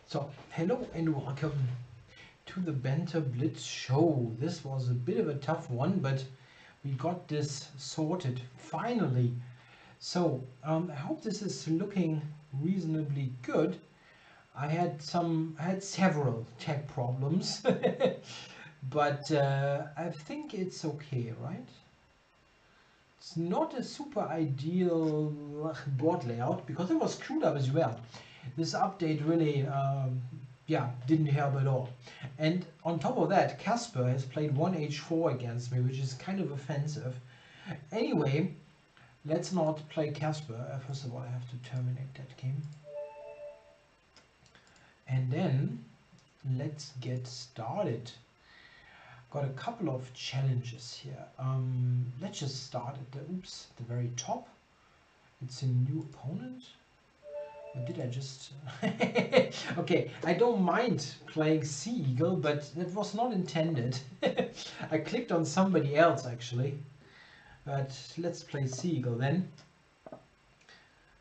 So, hello and welcome to the Banter Blitz show. This was a bit of a tough one, but we got this sorted finally. So, I hope this is looking reasonably good. I had several tech problems, but I think it's okay, right? It's not a super ideal board layout because it was screwed up as well. This update really didn't help at all. And on top of that, Casper has played 1h4 against me, which is kind of offensive. Anyway, let's not play Casper. First of all, I have to terminate that game. And then let's get started. Got a couple of challenges here. Let's just start at the very top. It's a new opponent. Or did I just... Okay, I don't mind playing Sea Eagle, but that was not intended. I clicked on somebody else actually. But let's play Sea Eagle then. It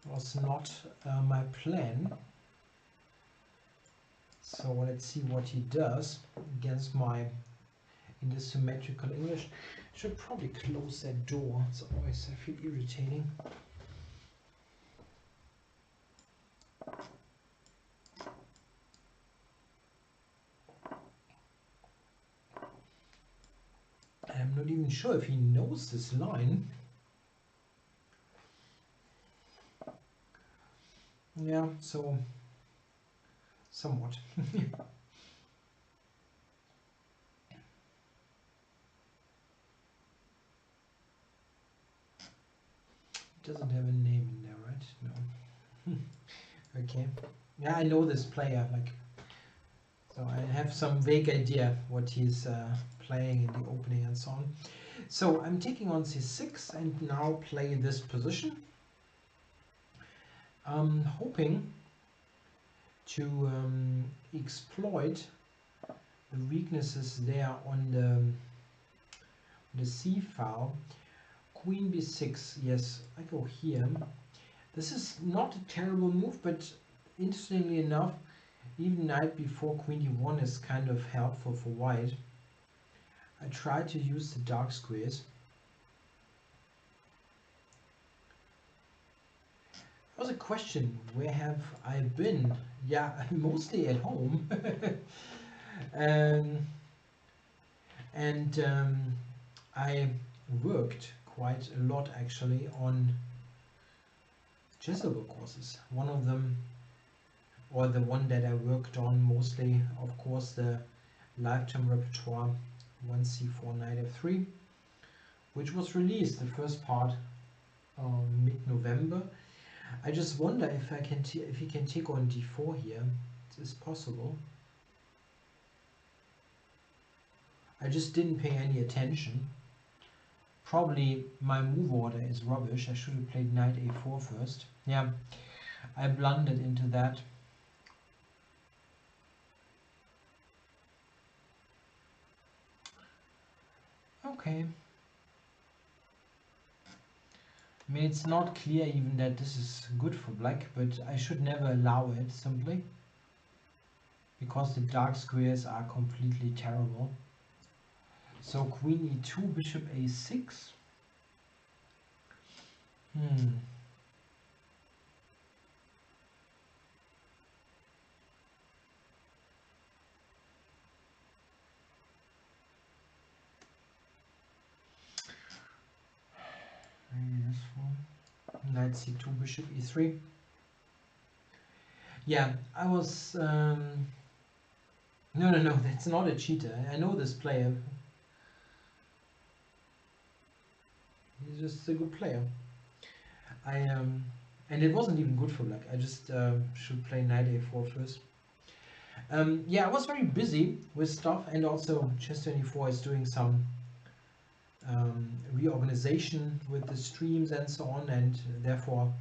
was not my plan. So let's see what he does against my... in the symmetrical English. Should probably close that door. It's always, I feel, irritating. I'm not even sure if he knows this line. Yeah, so somewhat. Doesn't have a name in there, right? No. Okay. Yeah, I know this player, like, so I have some vague idea what he's playing in the opening and so on. So I'm taking on c6 and now play this position. I'm hoping to exploit the weaknesses there on the c file. Queen b6, yes, I go here. This is not a terrible move, but interestingly enough, even knight before queen d1 is kind of helpful for white. I try to use the dark squares. That was a question, where have I been? Yeah, mostly at home. I worked quite a lot actually on chessable courses. One of them, or the one that I worked on mostly, of course, the lifetime repertoire 1c4 knight f3, which was released the first part mid-November. I just wonder if he can take on d4 here. It is possible. I just didn't pay any attention. Probably my move order is rubbish. I should have played knight a4 first. Yeah, I blundered into that. Okay. I mean, it's not clear even that this is good for black, but I should never allow it simply because the dark squares are completely terrible. So queen e2, bishop a6. Maybe this one. Knight c2, bishop e3. Yeah, I was... No, that's not a cheater. I know this player. He's just a good player. And it wasn't even good for black. I just should play knight a4 first. Yeah, I was very busy with stuff, and also Chess24 is doing some reorganization with the streams and so on, and therefore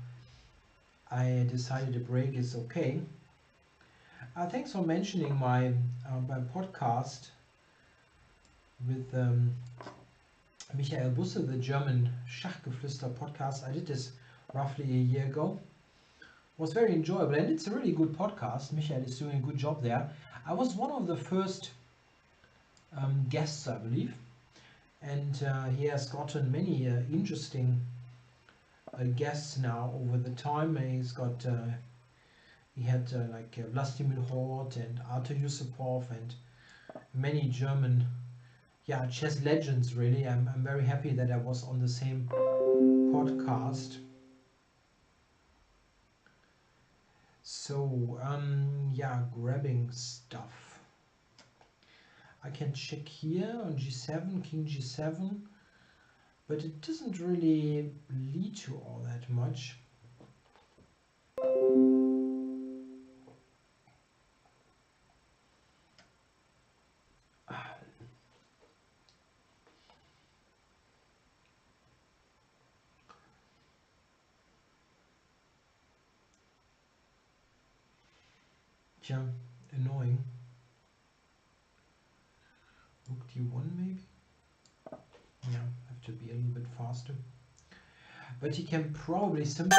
I decided a break is okay. Thanks for mentioning my podcast with Michael Busse, the German Schachgeflüster podcast. I did this roughly a year ago. was very enjoyable, and it's a really good podcast. Michael is doing a good job there. I was one of the first guests, I believe, and he has gotten many interesting guests now over the time. He's got he had like Vladimir Hort and Artur Yusupov and many German, yeah, chess legends. Really, I'm very happy that I was on the same podcast. So yeah, grabbing stuff. I can check here on g7, king g7, but it doesn't really lead to all that much. Yeah, annoying. Rook d1 maybe? Yeah, have to be a little bit faster. But he can probably simply...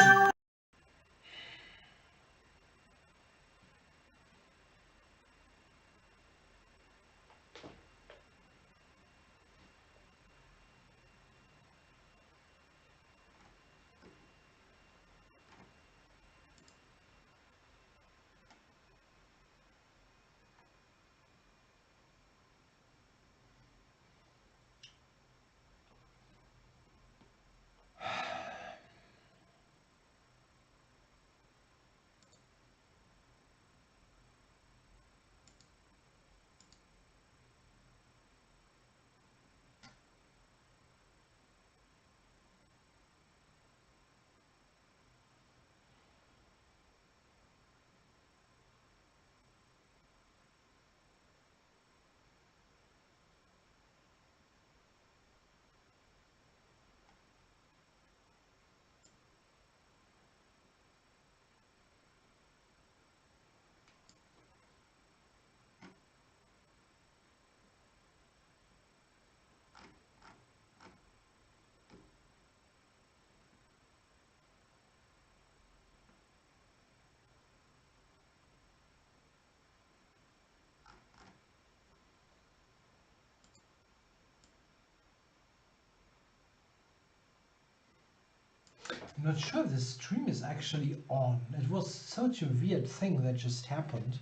I'm not sure this stream is actually on. It was such a weird thing that just happened.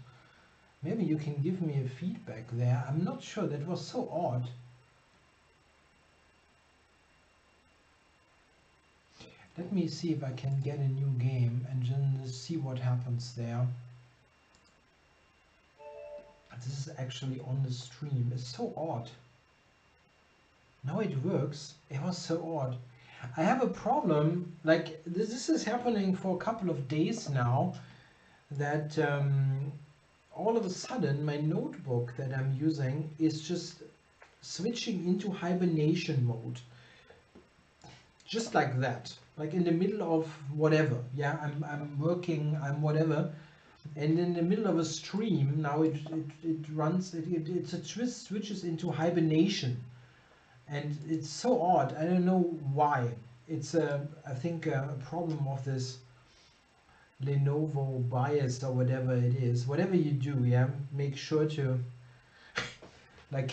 Maybe you can give me a feedback there. I'm not sure. That was so odd. Let me see if I can get a new game and then see what happens there. This is actually on the stream. It's so odd. Now it works. It was so odd. I have a problem. Like this is happening for a couple of days now. That all of a sudden my notebook that I'm using is just switching into hibernation mode. Just like that. Like in the middle of whatever. Yeah, I'm working, I'm whatever. And in the middle of a stream, now it runs, it's a twist, switches into hibernation. And it's so odd. I don't know why. It's I think a problem of this Lenovo bias or whatever it is. Whatever you do, yeah, make sure to like.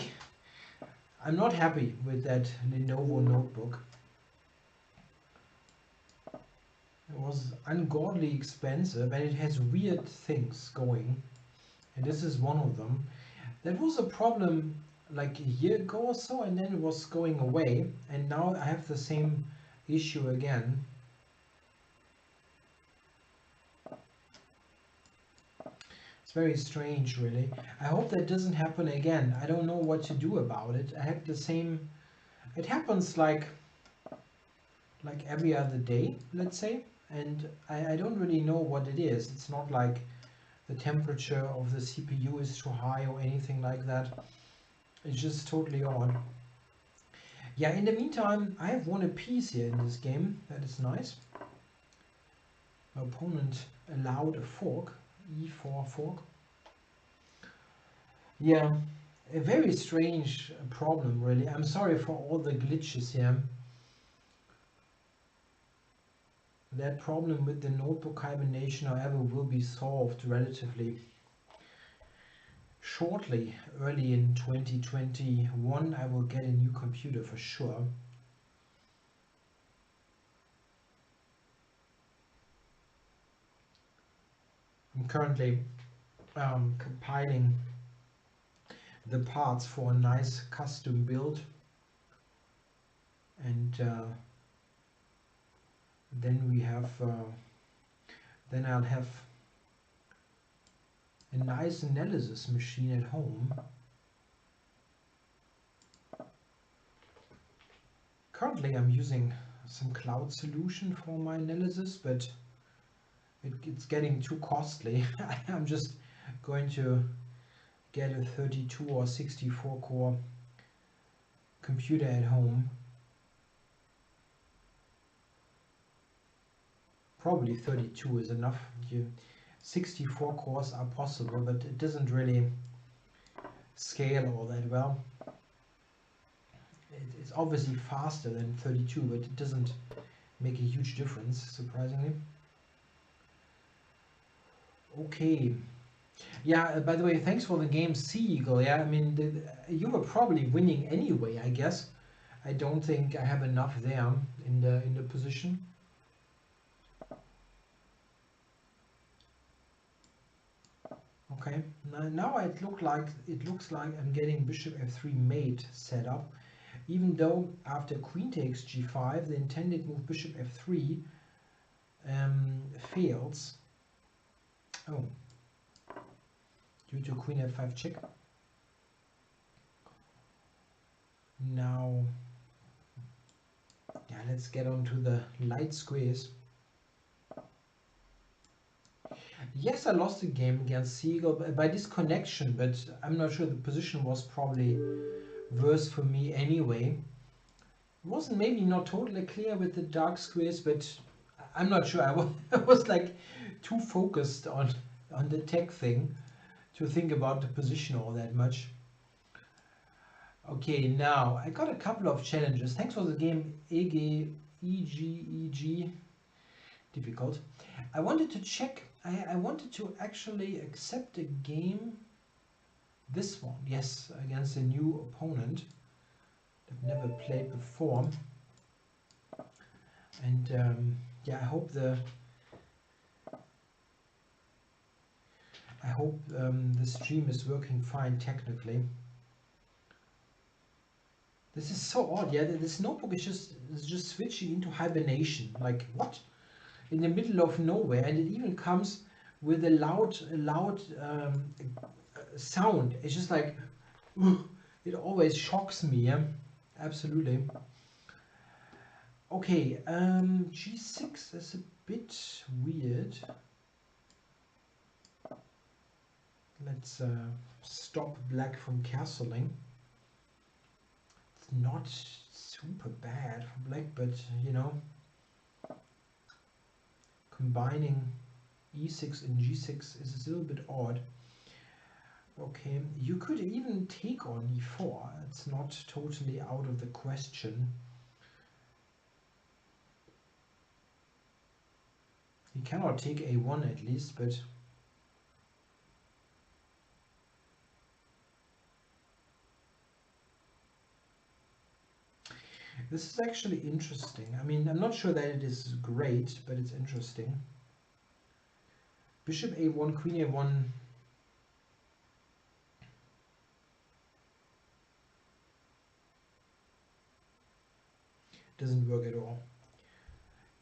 I'm not happy with that Lenovo notebook. It was ungodly expensive and it has weird things going, and this is one of them. That was a problem like a year ago or so, and then it was going away, and now I have the same issue again. It's very strange, really. I hope that doesn't happen again. I don't know what to do about it. I had the same... It happens like every other day, let's say, and I don't really know what it is. It's not like the temperature of the CPU is too high or anything like that. It's just totally odd. Yeah, in the meantime, I have won a piece here in this game. That is nice. My opponent allowed a fork, e4 fork. Yeah, a very strange problem, really. I'm sorry for all the glitches here. That problem with the notebook hibernation, however, will be solved relatively shortly. Early in 2021 I will get a new computer for sure. I'm currently compiling the parts for a nice custom build, and then we have then I'll have a nice analysis machine at home. Currently I'm using some cloud solution for my analysis, but it's getting too costly. I'm just going to get a 32 or 64 core computer at home. Probably 32 is enough. 64 cores are possible, but it doesn't really scale all that well. It's obviously faster than 32, but it doesn't make a huge difference, surprisingly. Okay. Yeah, by the way, thanks for the game, Sea Eagle. Yeah, I mean, you were probably winning anyway, I guess. I don't think I have enough there in the position. Okay, now it looks like I'm getting bishop f3 mate set up, even though after queen takes g5 the intended move bishop f3 fails. Oh, due to queen f5 check. Now, yeah, let's get on to the light squares. Yes, I lost the game against Sea Eagle by disconnection, but I'm not sure. The position was probably worse for me anyway. It wasn't maybe not totally clear with the dark squares, but I'm not sure. I was like too focused on the tech thing to think about the position all that much. Okay, now I got a couple of challenges. Thanks for the game, EG. Difficult. I wanted to check. I wanted to actually accept a game. This one, yes, against a new opponent I've never played before. And yeah, I hope the stream is working fine technically. This is so odd. Yeah, this notebook is just switching into hibernation. Like what? In the middle of nowhere, and it even comes with a loud sound. It's just like it always shocks me. Yeah, absolutely. Okay, g6 is a bit weird. Let's stop black from castling. It's not super bad for black, but you know, combining e6 and g6 is a little bit odd. Okay, you could even take on e4. It's not totally out of the question. He cannot take a1 at least, but this is actually interesting. I mean, I'm not sure that it is great, but it's interesting. Bishop a1, queen a1. Doesn't work at all.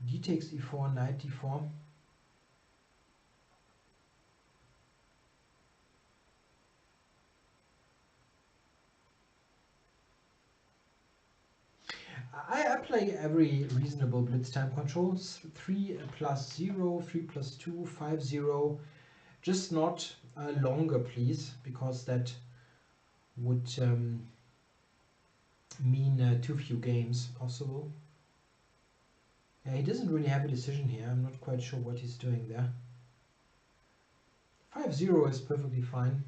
D takes e4, knight d4. I play every reasonable blitz time controls. 3 plus 0, 3 plus 2, 5, 0. Just not longer, please, because that would mean too few games possible. Yeah, he doesn't really have a decision here. I'm not quite sure what he's doing there. 5-0 is perfectly fine.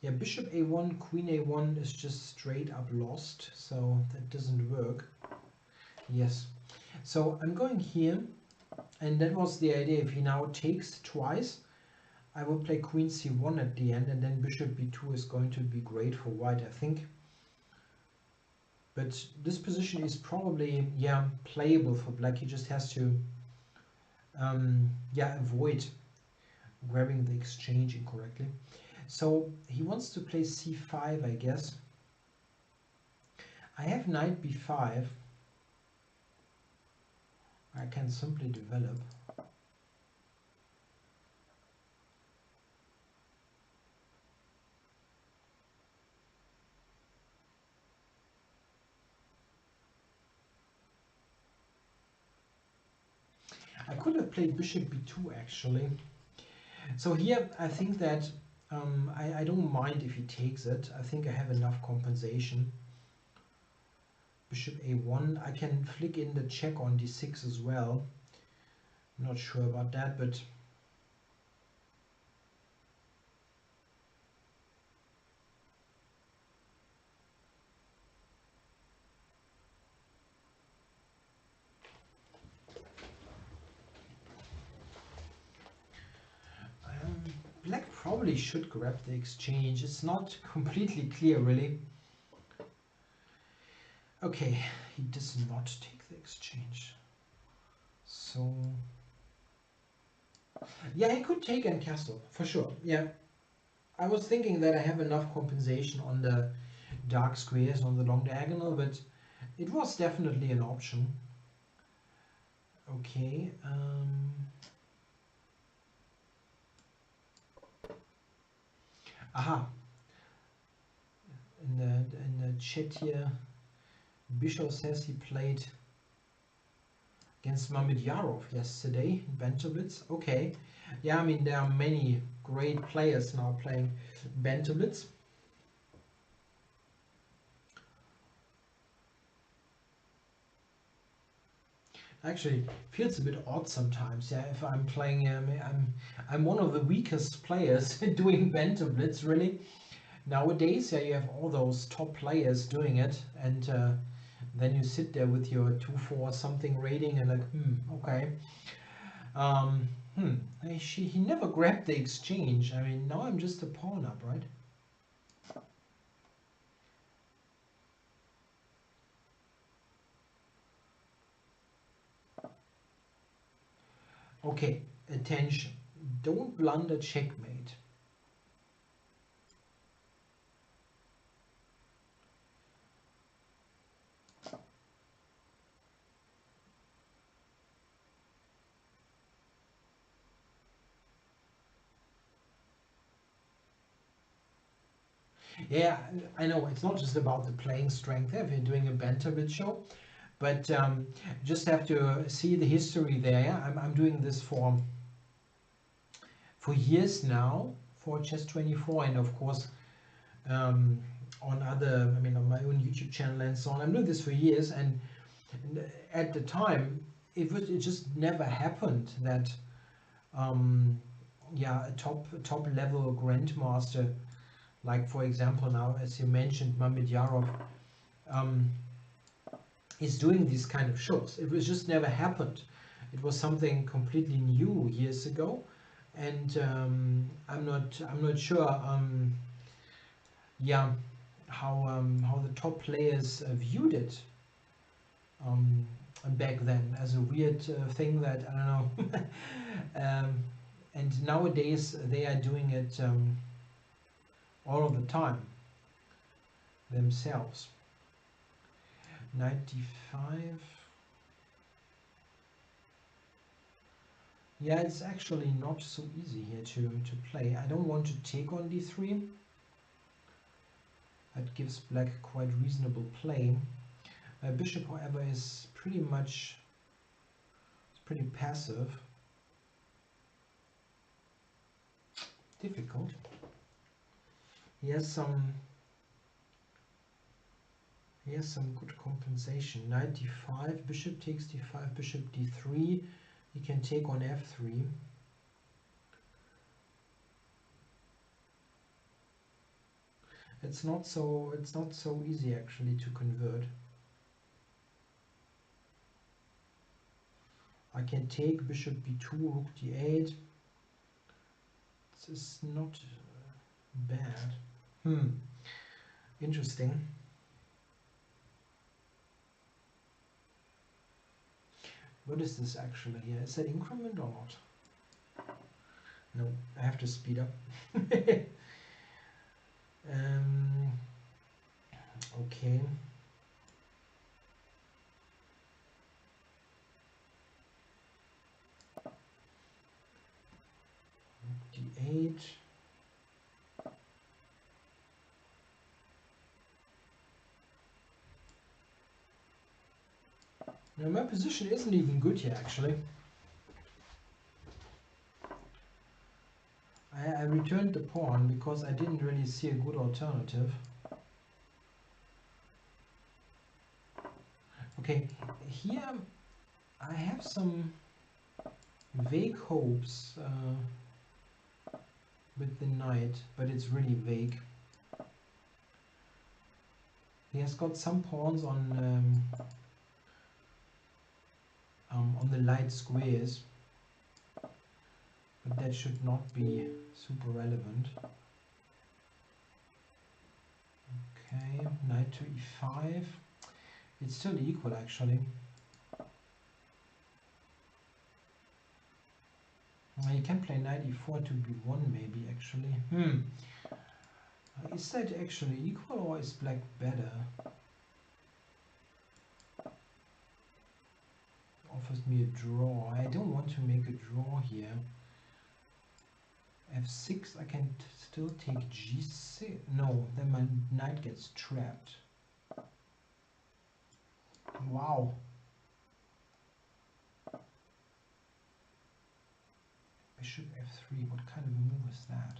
Yeah, bishop a1, queen a1 is just straight up lost, so that doesn't work. Yes, so I'm going here, and that was the idea. If he now takes twice, I will play queen c1 at the end, and then bishop b2 is going to be great for white, I think. But this position is probably, yeah, playable for black. He just has to, yeah, avoid grabbing the exchange incorrectly. So he wants to play c5, I guess. I have knight b5. I can simply develop. I could have played bishop b2 actually. So here I think that I don't mind if he takes it. I think I have enough compensation. Bishop a1. I can flick in the check on d6 as well. I'm not sure about that, but black probably should grab the exchange. It's not completely clear, really. Okay, he does not take the exchange. So, yeah, he could take and castle, for sure. Yeah, I was thinking that I have enough compensation on the dark squares on the long diagonal, but it was definitely an option. Okay. Aha. In the chat here, Bishop says he played against Mamedyarov yesterday in Banter Blitz. Okay. Yeah, I mean, there are many great players now playing Banter Blitz. Actually, feels a bit odd sometimes. Yeah, if I'm playing, I'm one of the weakest players doing Banter Blitz. Really, nowadays, yeah, you have all those top players doing it, and then you sit there with your 2-4 something rating, and like, okay, he never grabbed the exchange. I mean, now I'm just a pawn up, right? Okay, attention. Don't blunder checkmate. Yeah, I know it's not just about the playing strength if you're doing a Banter Blitz show, but just have to see the history there. Yeah? I'm doing this for years now for Chess24, and of course on other, I mean, on my own YouTube channel and so on. I'm doing this for years, and at the time it just never happened that yeah, a top level grandmaster, like for example now, as you mentioned, Mamedyarov, is doing these kind of shows. It was just never happened. It was something completely new years ago, and I'm not sure. Yeah, how the top players viewed it back then as a weird thing that I don't know. And nowadays they are doing it all of the time themselves. 95. Yeah, it's actually not so easy here to play. I don't want to take on d3. That gives black quite reasonable play. Bishop, however, is pretty passive. Difficult. He has some good compensation. Knight d5, bishop takes d5, bishop d3. He can take on f3. It's not so easy actually to convert. I can take bishop b2, rook d8. This is not bad. Interesting. What is this actually here? Is that increment or not? No, I have to speed up. Okay. D8. Now my position isn't even good here actually. I returned the pawn because I didn't really see a good alternative. Okay, here I have some vague hopes with the knight, but it's really vague. He has got some pawns on the light squares, but that should not be super relevant. Okay, knight to e5. It's still equal actually. You can play knight e4 to b1 maybe actually. Is that actually equal or is black better? Offers me a draw. I don't want to make a draw here. f6, I can still take g6. No, then my knight gets trapped. Wow. Bishop f3, what kind of a move is that?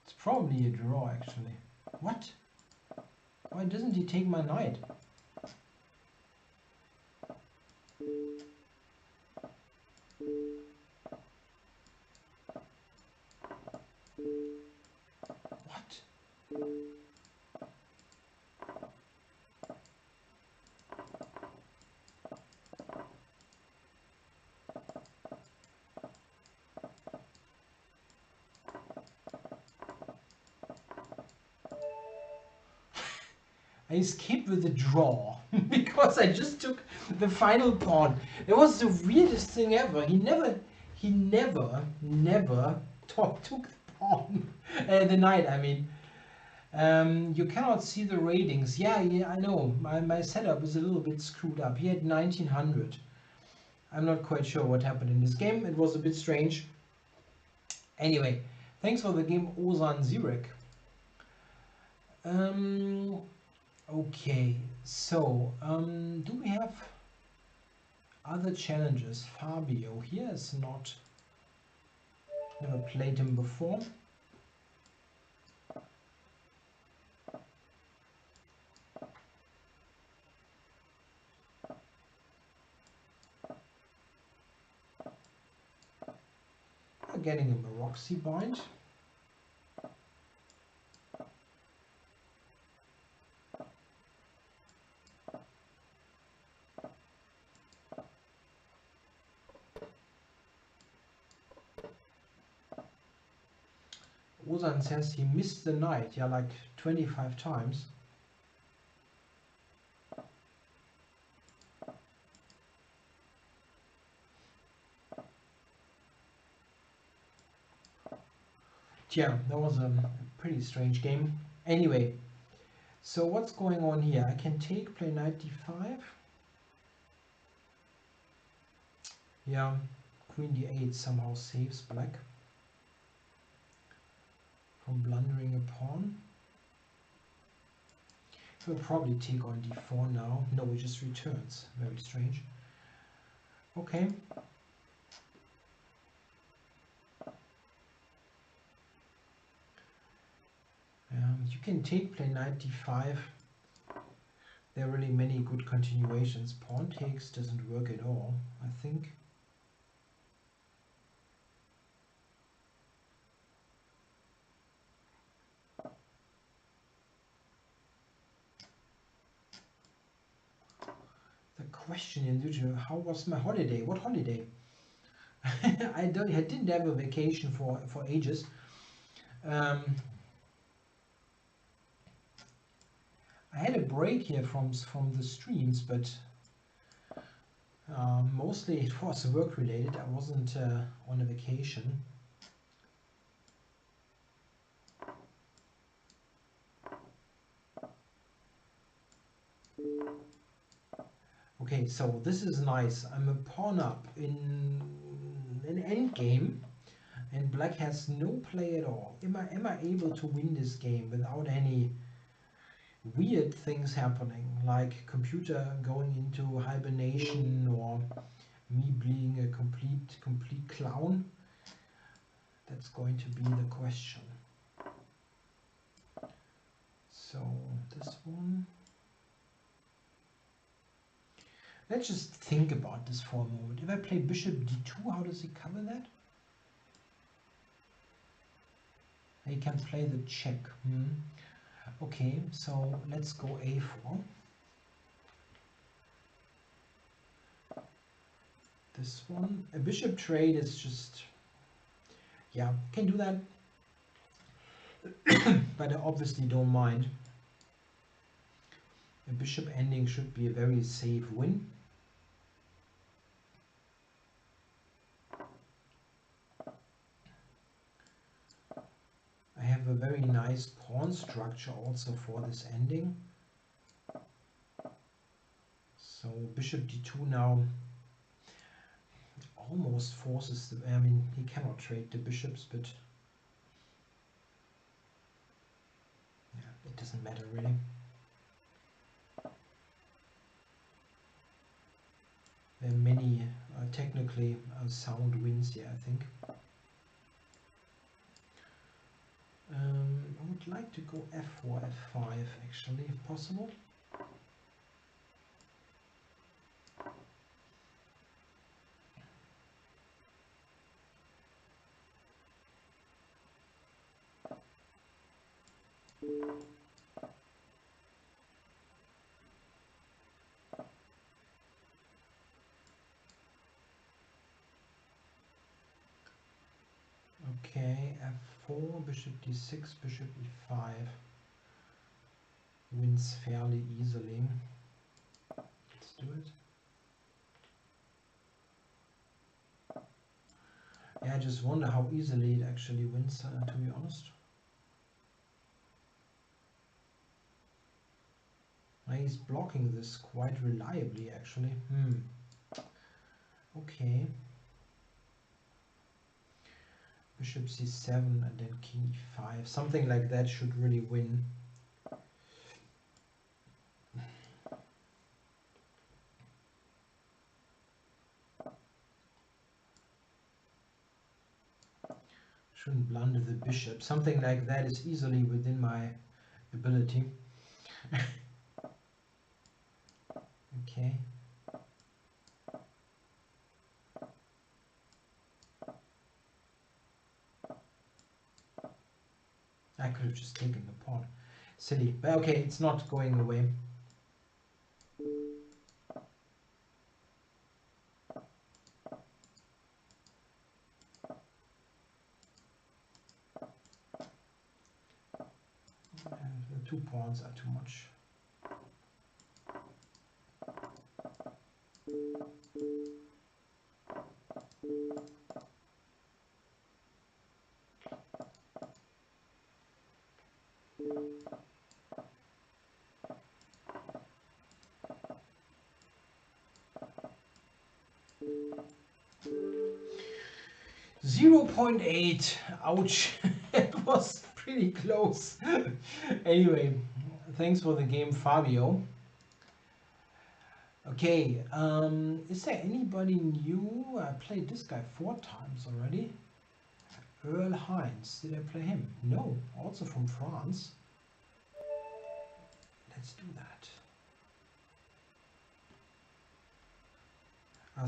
It's probably a draw actually. What? Why doesn't he take my knight? What? I escaped with a draw because I just took the final pawn. It was the weirdest thing ever. He never took the pawn, the knight. I mean, you cannot see the ratings. Yeah, I know. My setup is a little bit screwed up. He had 1900. I'm not quite sure what happened in this game. It was a bit strange. Anyway, thanks for the game, Ozan Zirek. Okay, so do we have other challenges? Fabio here is not, never played him before. We're getting a Maroxy bind. Ozan says he missed the knight, yeah, like 25 times. Yeah, that was a pretty strange game. Anyway, so what's going on here? I can take, play knight d5. Yeah, queen d8 somehow saves black from blundering a pawn. He'll probably take on d4 now. No, he just returns. Very strange. Okay. You can take, play knight d5. There are really many good continuations. Pawn takes doesn't work at all, I think. question in YouTube. How was my holiday? What holiday? I didn't have a vacation for ages. I had a break here from the streams, but mostly it was work related. I wasn't on a vacation. Okay, so this is nice. I'm a pawn up in an endgame, and black has no play at all. Am I able to win this game without any weird things happening, like computer going into hibernation or me being a complete clown? That's going to be the question. So this one. Let's just think about this for a moment. If I play bishop d2, how does he cover that? He can play the check. Okay, so let's go a4. This one. A bishop trade is just... yeah, can do that. But I obviously don't mind. A bishop ending should be a very safe win. I have a very nice pawn structure also for this ending. So bishop d2 now almost forces the... I mean, he cannot trade the bishops, but yeah, it doesn't matter really. There are many technically sound wins here, I think. I would like to go f4, f5 actually, if possible. Okay, f4, bishop d6, bishop e5 wins fairly easily. Let's do it. Yeah, I just wonder how easily it actually wins, to be honest. He's blocking this quite reliably, actually. Okay. Bishop c7 and then king e5. Something like that should really win. Shouldn't blunder the bishop. Something like that is easily within my ability. Okay. I could have just taken the pawn. Silly. But okay, it's not going away. The 2 pawns are too much. .8. Ouch. It was pretty close. Anyway, thanks for the game, Fabio. Okay, is there anybody new? I played this guy 4 times already. Earl Hines, did I play him? No, also from France. Let's do that.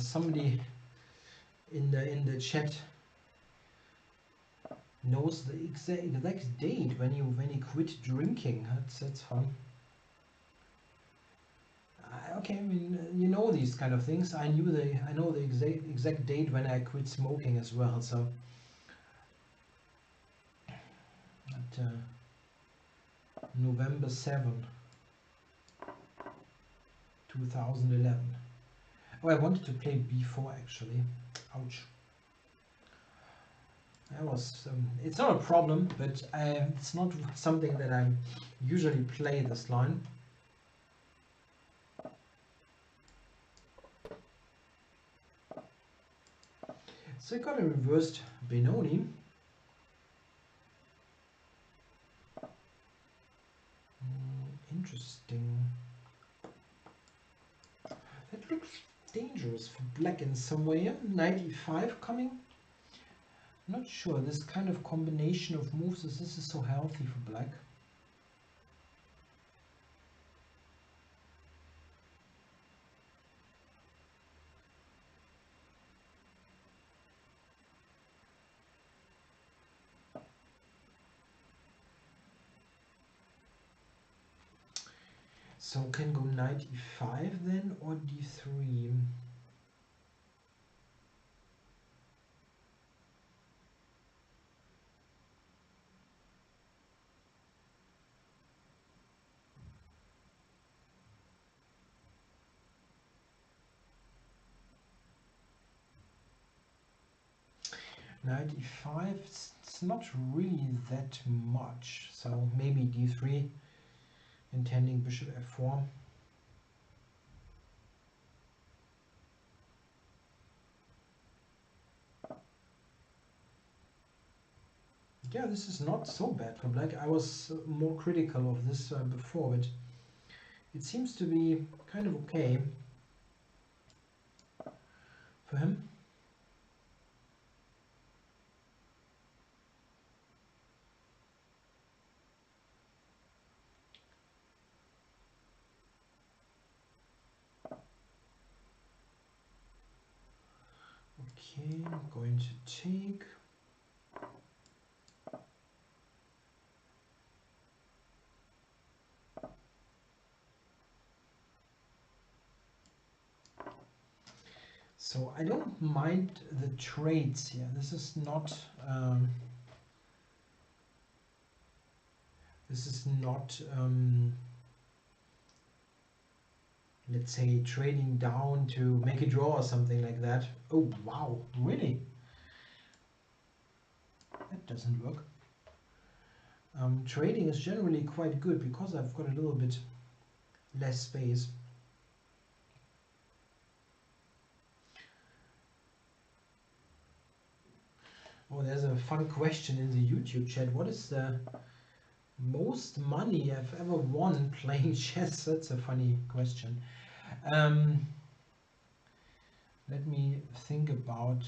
Somebody in the chat knows the exact date when he quit drinking. That's fun. okay, I mean, you know these kind of things. I know the exact date when I quit smoking as well. So, at November 7, 2011. Oh, I wanted to play b4 actually. Ouch. That was. It's not a problem, but it's not something that I usually play this line. So I got a reversed Benoni. Interesting. That looks dangerous for black in some way. 95 coming. Not sure. This kind of combination of moves, this is so healthy for black. So can go knight e5 then, or d3. Knight e5, it's not really that much. So maybe d3, intending bishop f4. Yeah, this is not so bad for black. I was more critical of this before, but it seems to be kind of okay for him. Okay, I'm going to take. So I don't mind the trades here. This is not let's say trading down to make a draw or something like that. Oh wow, really? That doesn't work. Trading is generally quite good because I've got a little bit less space. Oh, there's a fun question in the YouTube chat. What is the most money I've ever won playing chess? That's a funny question. Let me think about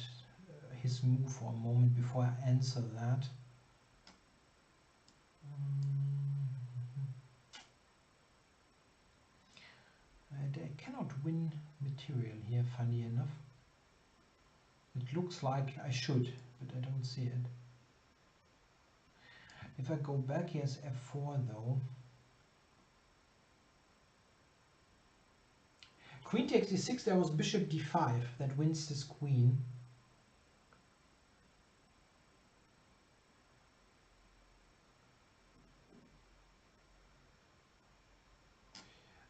his move for a moment before I answer that. I cannot win material here, funny enough. It looks like I should, but I don't see it. If I go back, he has f4 though. Queen takes d6, there was bishop d5 that wins this queen.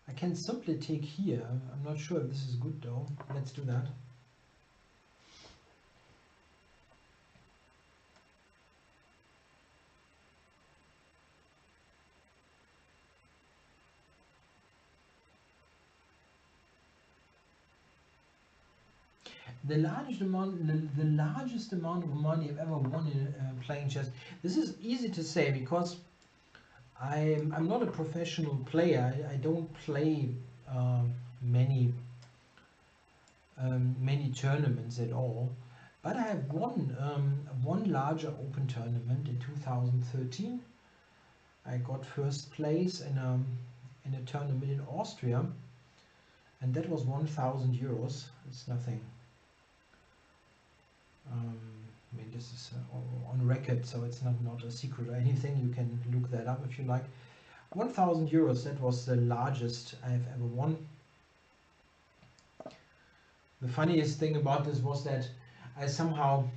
I can simply take here. I'm not sure if this is good though. Let's do that. The largest amount of money I've ever won in playing chess. This is easy to say because I'm not a professional player. I don't play many tournaments at all. But I have won one larger open tournament in 2013. I got first place in a tournament in Austria, and that was 1,000 euros. It's nothing. I mean, this is on record, so it's not a secret or anything. You can look that up if you like. 1,000 euros, that was the largest I've ever won. The funniest thing about this was that I somehow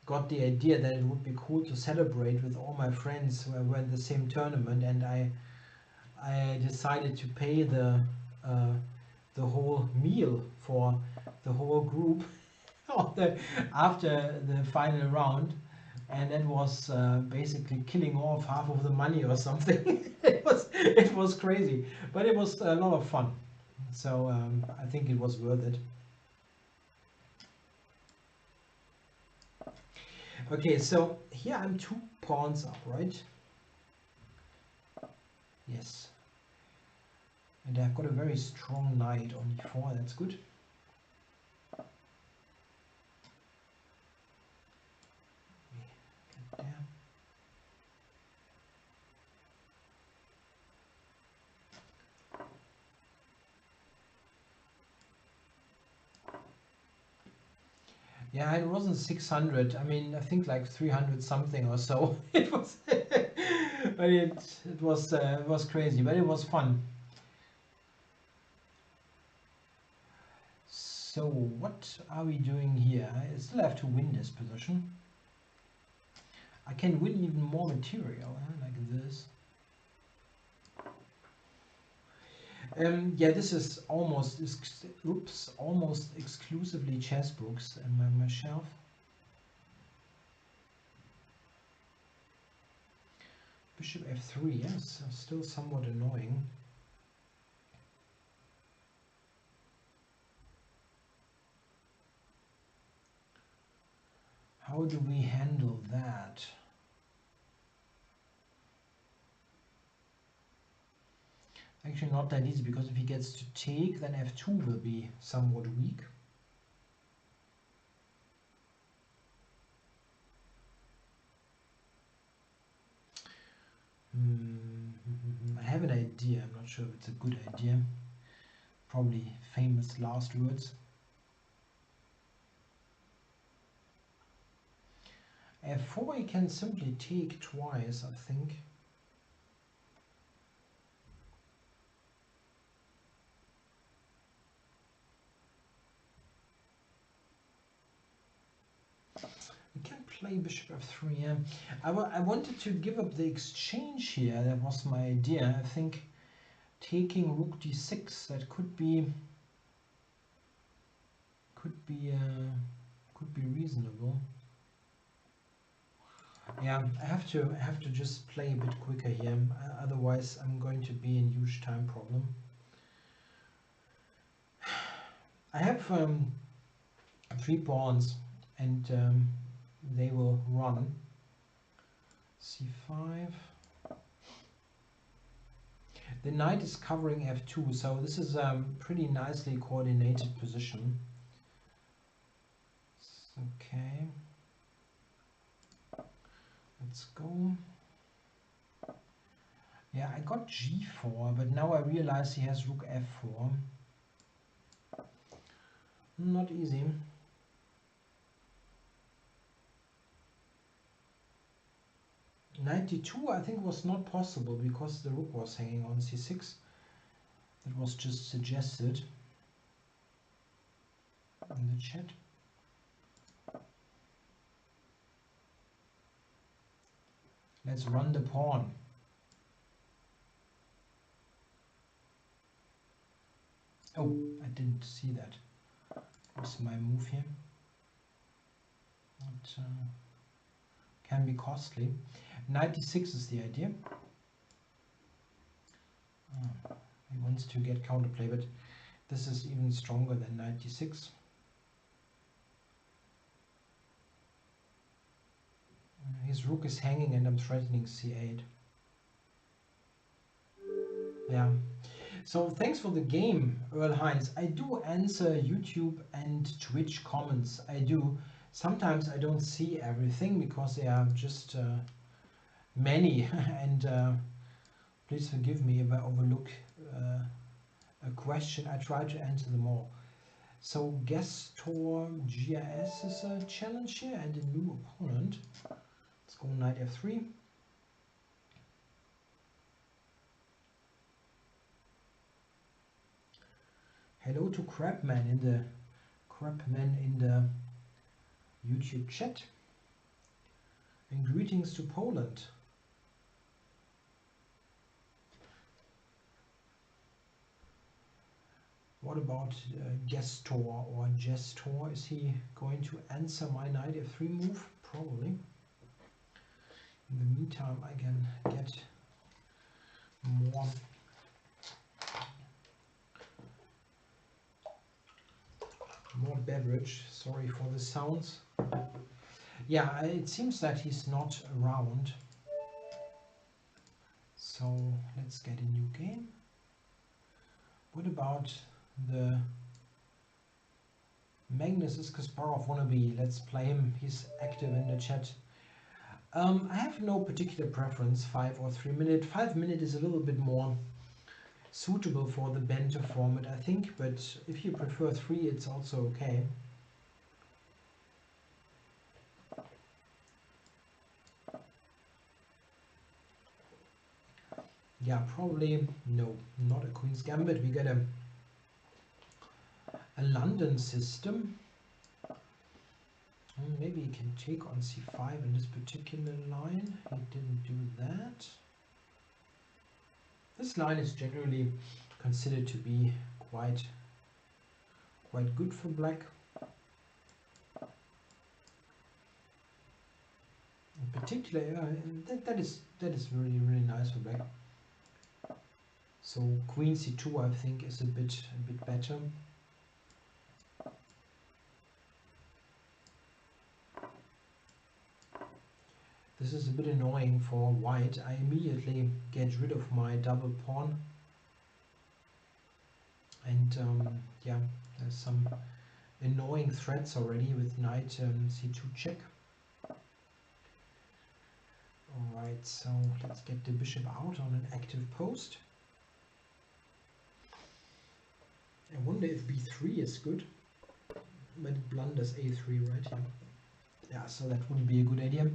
got the idea that it would be cool to celebrate with all my friends who were in the same tournament, and I decided to pay the whole meal for the whole group after the final round, and that was basically killing off half of the money or something. It was crazy, but it was a lot of fun. So I think it was worth it. Okay, so here I'm 2 pawns up, right? Yes. And I've got a very strong knight on e4, that's good. Get there. Yeah, it wasn't 600. I mean, I think like 300 something or so. It was, but it was crazy, but it was fun. So what are we doing here? I still have to win this position. I can win even more material, like this. Yeah, this is almost exclusively chess books in my shelf. Bishop f3, yes, still somewhat annoying. How do we handle that? Actually not that easy, because if he gets to take, then f2 will be somewhat weak. I have an idea, I'm not sure if it's a good idea. Probably famous last words. f4 he can simply take twice, I think. We can play bishop f3. Yeah. I wanted to give up the exchange here. That was my idea. I think taking rook d6, that could be reasonable. Yeah, I have to just play a bit quicker here. Otherwise, I'm going to be in huge time problem. I have 3 pawns, and they will run. c5. The knight is covering f2, so this is a pretty nicely coordinated position. Okay. Let's go. Yeah, I got g4, but now I realize he has rook f4. Not easy. Knight d2 I think was not possible because the rook was hanging on c6. That was just suggested in the chat. Let's run the pawn. Oh, I didn't see that. What's my move here? It can be costly. 96 is the idea. He wants to get counterplay, but this is even stronger than 96. His rook is hanging and I'm threatening c8. Yeah. So thanks for the game, Earl Hines. I do answer YouTube and Twitch comments. I do. Sometimes I don't see everything because they are just many, and please forgive me if I overlook a question. I try to answer them all. So Gestor GIS is a challenge here and a new opponent. Let's go knight f3. Hello to Crabman in the Crapman in the YouTube chat. And greetings to Poland. What about Gestor or Gestor? Is he going to answer my knight f3 move? Probably. In the meantime, I can get more beverage. Sorry for the sounds. Yeah, it seems that he's not around. So let's get a new game. What about the MagnusisaKasparov wannabe? Let's play him. He's active in the chat. I have no particular preference, 5 or 3 minute. 5 minute is a little bit more suitable for the banter format, I think, but if you prefer 3, it's also okay. Yeah, probably no, not a Queen's Gambit. We get a London system. Maybe he can take on c5 in this particular line. He didn't do that. This line is generally considered to be quite good for black. In particular, that is really nice for black. So Queen c2, I think, is a bit better. This is a bit annoying for white. I immediately get rid of my double pawn. And yeah, there's some annoying threats already with knight c2 check. Alright, so let's get the bishop out on an active post. I wonder if b3 is good, but it blunders a3 right here. Yeah, so that wouldn't be a good idea.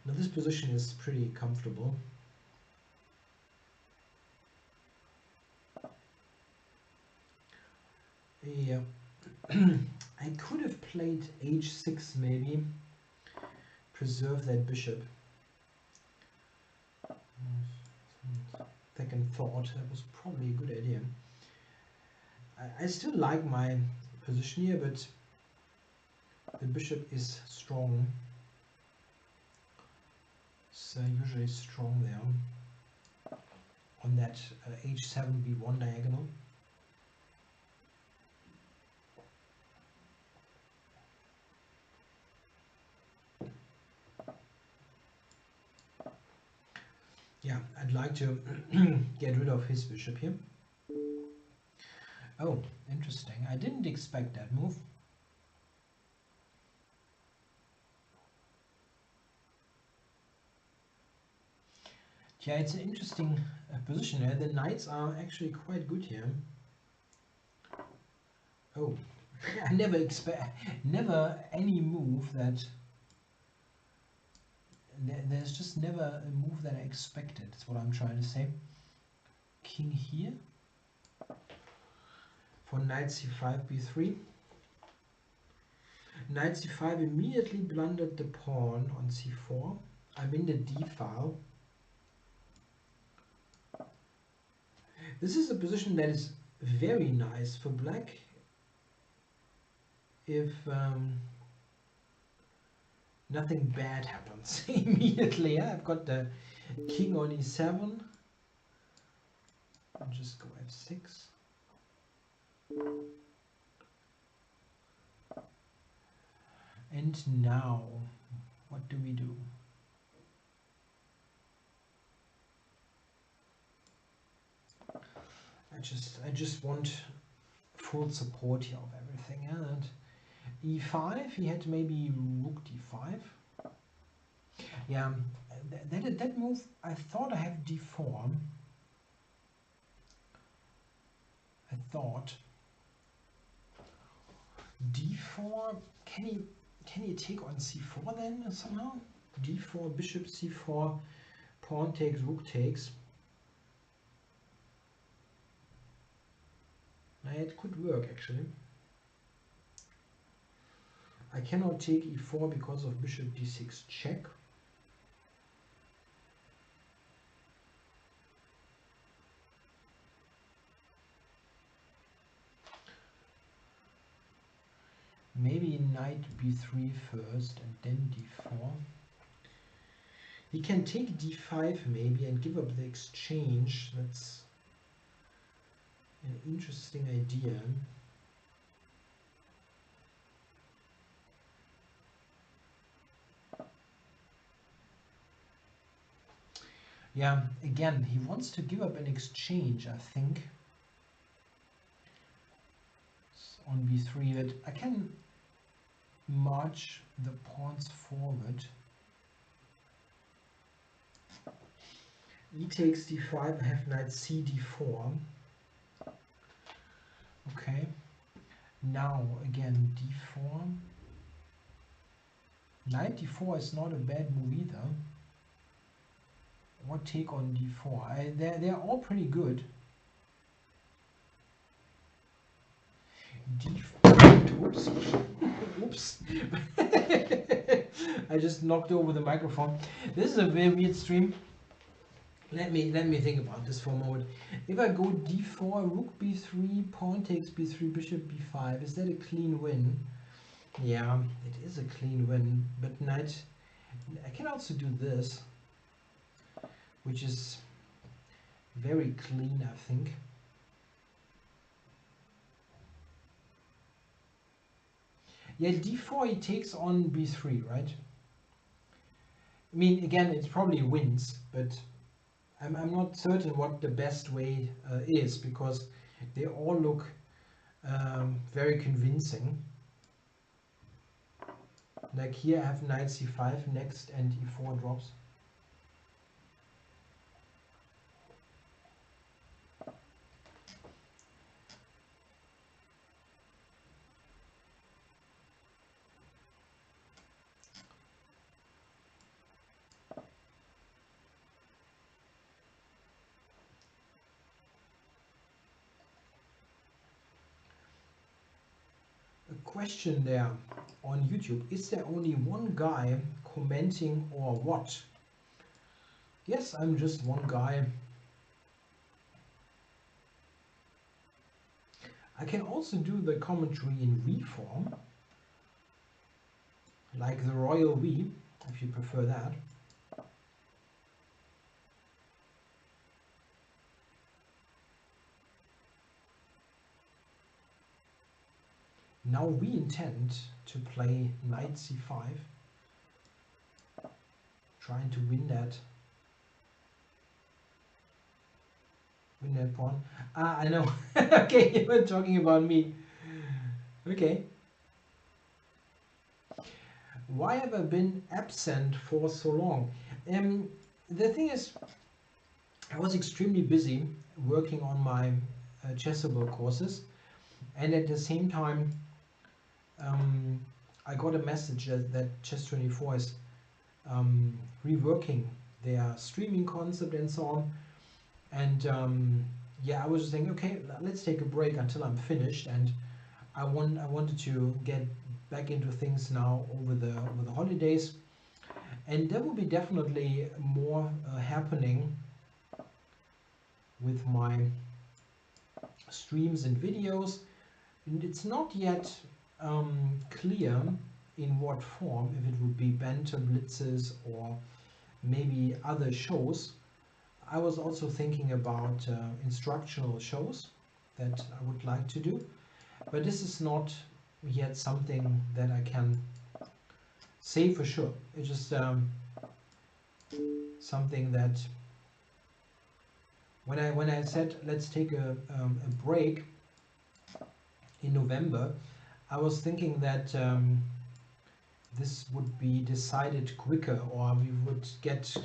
Now this position is pretty comfortable. Yeah, I could have played h6 maybe, preserve that bishop. Second thought, that was probably a good idea. I still like my position here, but the bishop is strong. It's usually strong there on that h7 b1 diagonal. Yeah, I'd like to get rid of his bishop here. Oh, interesting. I didn't expect that move. Yeah, it's an interesting position here. The knights are actually quite good here. Oh, I never any move that... There's just never a move that I expected, that's what I'm trying to say. King here. For knight c5, b3. Knight c5 immediately blundered the pawn on c4. I'm in the d file. This is a position that is very nice for black if nothing bad happens immediately. Yeah? I've got the king on e7. I'll just go f6. And now, what do we do? I just want full support here of everything. And e5, he had maybe rook d5. Yeah, that move, I thought I have d4. I thought d4, can he take on c4 then somehow? d4, bishop c4, pawn takes, rook takes. It could work actually. I cannot take e4 because of bishop d6 check. Maybe knight b3 first and then d4. He can take d5 maybe and give up the exchange. That's an interesting idea. Yeah, again, he wants to give up an exchange, I think, on b3, but I can march the pawns forward. E takes d5, I have knight c d4. Okay, now again d4. Knight d4 is not a bad move either. Or take on d4. They're all pretty good. d4. Oops. Oops. I just knocked over the microphone. This is a very weird stream. Let me think about this for a moment. If I go d4, rook b3, pawn takes b3, bishop b5, is that a clean win? Yeah, it is a clean win, but knight... I can also do this, which is very clean, I think. Yeah, d4 he takes on b3, right? I mean, again, it probably wins, but I'm not certain what the best way is, because they all look very convincing. Like here I have knight c5 next and e4 drops. Question there on YouTube: is there only one guy commenting or what? Yes, I'm just one guy. I can also do the commentary in V form, like the Royal V, if you prefer that. Now we intend to play knight c5, trying to win that pawn. Ah, I know. Okay, you were talking about me. Okay. Why have I been absent for so long? The thing is, I was extremely busy working on my Chessable courses, and at the same time I got a message that Chess24 is reworking their streaming concept and so on, and yeah, I was just thinking, okay, let's take a break until I'm finished, and I wanted to get back into things now over the holidays, and there will be definitely more happening with my streams and videos. And it's not yet clear in what form, if it would be Banter Blitzes or maybe other shows. I was also thinking about instructional shows that I would like to do, but this is not yet something that I can say for sure. It's just something that when I said let's take a break in November, I was thinking that this would be decided quicker, or we would get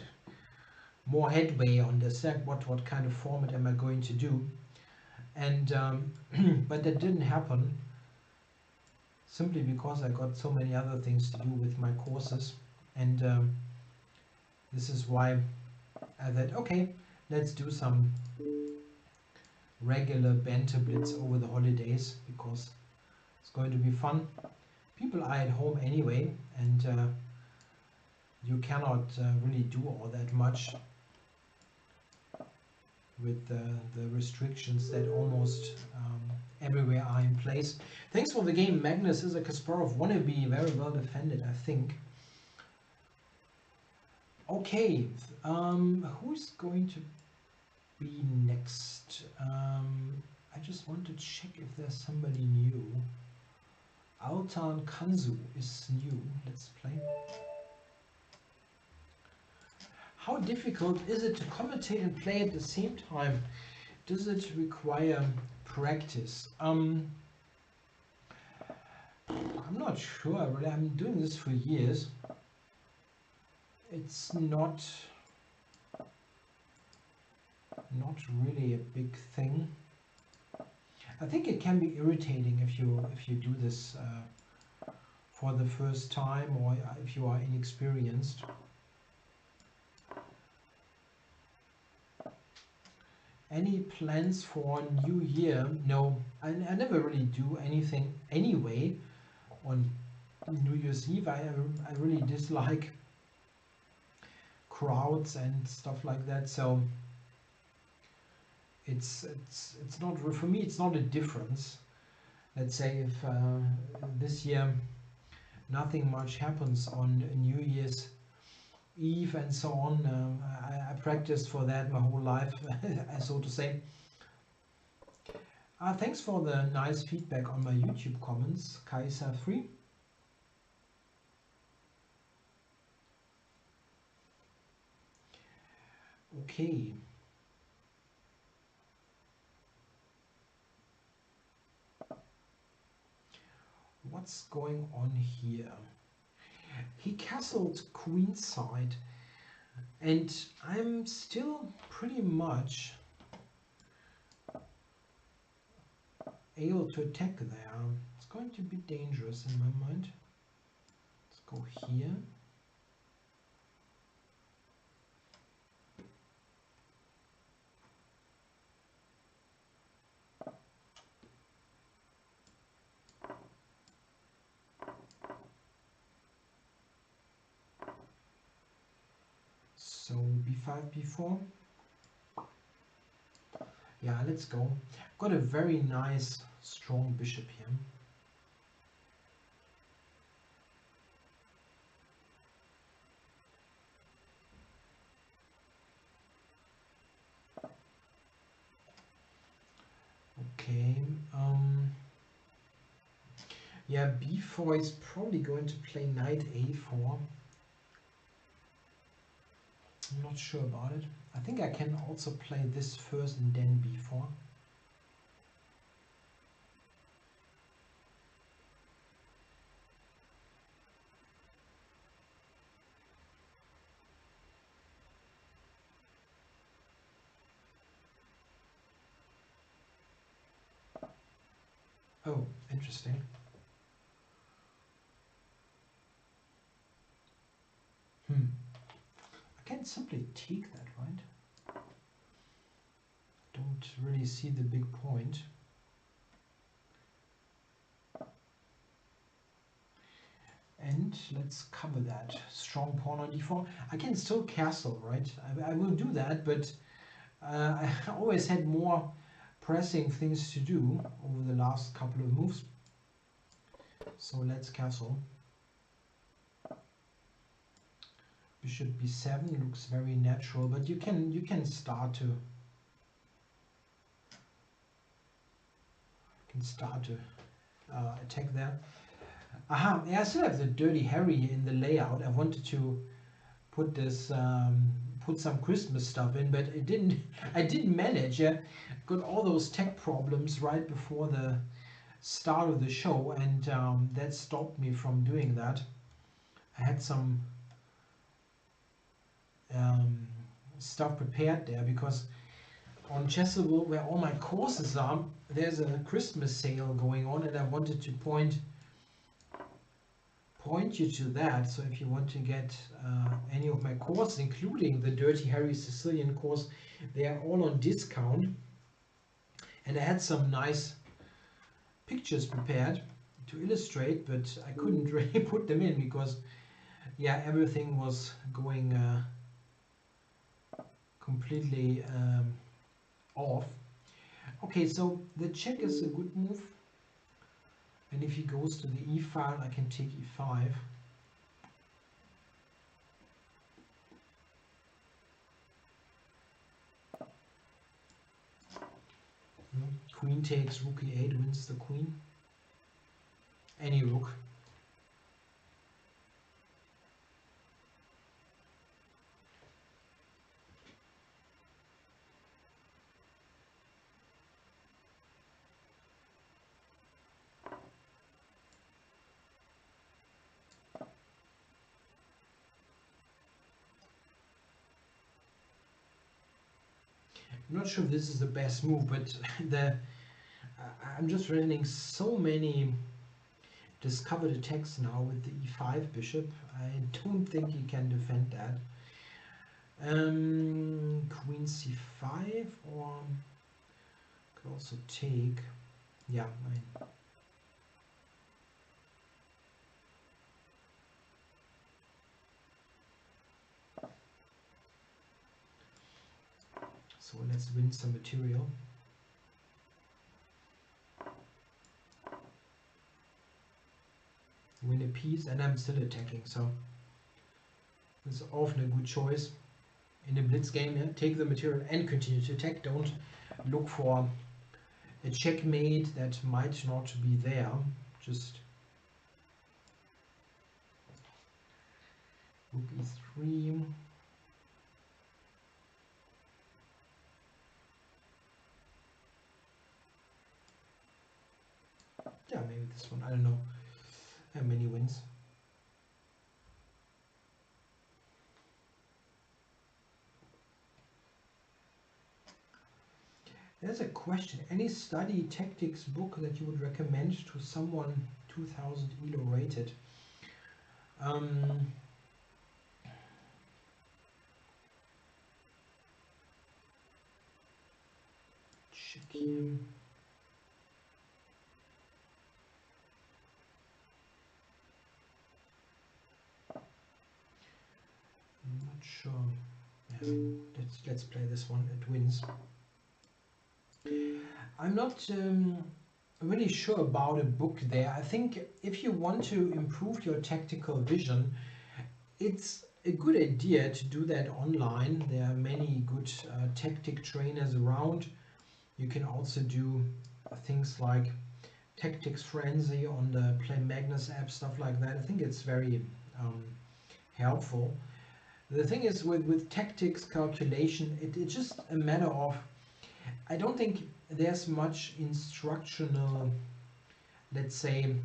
more headway on this. What kind of format am I going to do? And but that didn't happen, simply because I got so many other things to do with my courses, and this is why I thought, okay, let's do some regular Banter Blitz over the holidays, because it's going to be fun. People are at home anyway, and you cannot really do all that much with the restrictions that almost everywhere are in place. Thanks for the game, MagnusisaKasparov. Wannabe, very well defended, I think. Okay, who's going to be next? I just want to check if there's somebody new. Alan Kanu is new. Let's play. How difficult is it to commentate and play at the same time? Does it require practice? I'm not sure, really. I'm doing this for years. It's not really a big thing. I think it can be irritating if you do this for the first time, or if you are inexperienced. Any plans for New Year? No, I never really do anything anyway on New Year's Eve. I really dislike crowds and stuff like that, so it's not, for me it's not a difference. Let's say if this year nothing much happens on New Year's Eve and so on, I practiced for that my whole life, so to say. Thanks for the nice feedback on my YouTube comments, Kaiser3. Okay. What's going on here? He castled queenside, and I'm still pretty much able to attack there. It's going to be dangerous in my mind. Let's go here. So b5, b4. Yeah, let's go. Got a very nice strong bishop here. Okay. Yeah, b4 is probably going to play knight a4. I'm not sure about it. I think I can also play this first and then b4. Oh, interesting. I can simply take that, right? Don't really see the big point. And let's cover that. Strong pawn on d4. I can still castle, right? I will do that, but I always had more pressing things to do over the last couple of moves. So let's castle. Bishop b7 looks very natural, but you can start to attack there. Aha, yeah, I still have the Dirty Harry in the layout. I wanted to put this put some Christmas stuff in, but I didn't manage. Got all those tech problems right before the start of the show, and that stopped me from doing that. I had some stuff prepared there, because on Chessable, where all my courses are, there's a Christmas sale going on, and I wanted to point you to that. So if you want to get any of my courses, including the Dirty Harry Sicilian course, they are all on discount. And I had some nice pictures prepared to illustrate, but I couldn't really put them in because, yeah, everything was going completely off. Okay, so the check is a good move. And if he goes to the e file, I can take e5. Queen takes, rook e8 wins the queen. Any rook. I'm not sure if this is the best move, but I'm just running so many discovered attacks now with the e5 bishop. I don't think he can defend that. Queen c5, or could also take. Yeah, I mean, so let's win some material. Win a piece, and I'm still attacking, so it's often a good choice in a blitz game. Yeah? Take the material and continue to attack. Don't look for a checkmate that might not be there. Just rook e3. Yeah, maybe this one. I don't know how many wins. There's a question. Any study tactics book that you would recommend to someone 2000 ELO rated? Check here. I'm not sure. Yeah, let's play this one. It wins. I'm not really sure about a book there. I think if you want to improve your tactical vision, it's a good idea to do that online. There are many good tactic trainers around. You can also do things like Tactics Frenzy on the Play Magnus app, stuff like that. I think it's very helpful. The thing is with tactics calculation, it's just a matter of, I don't think there's much instructional, let's say,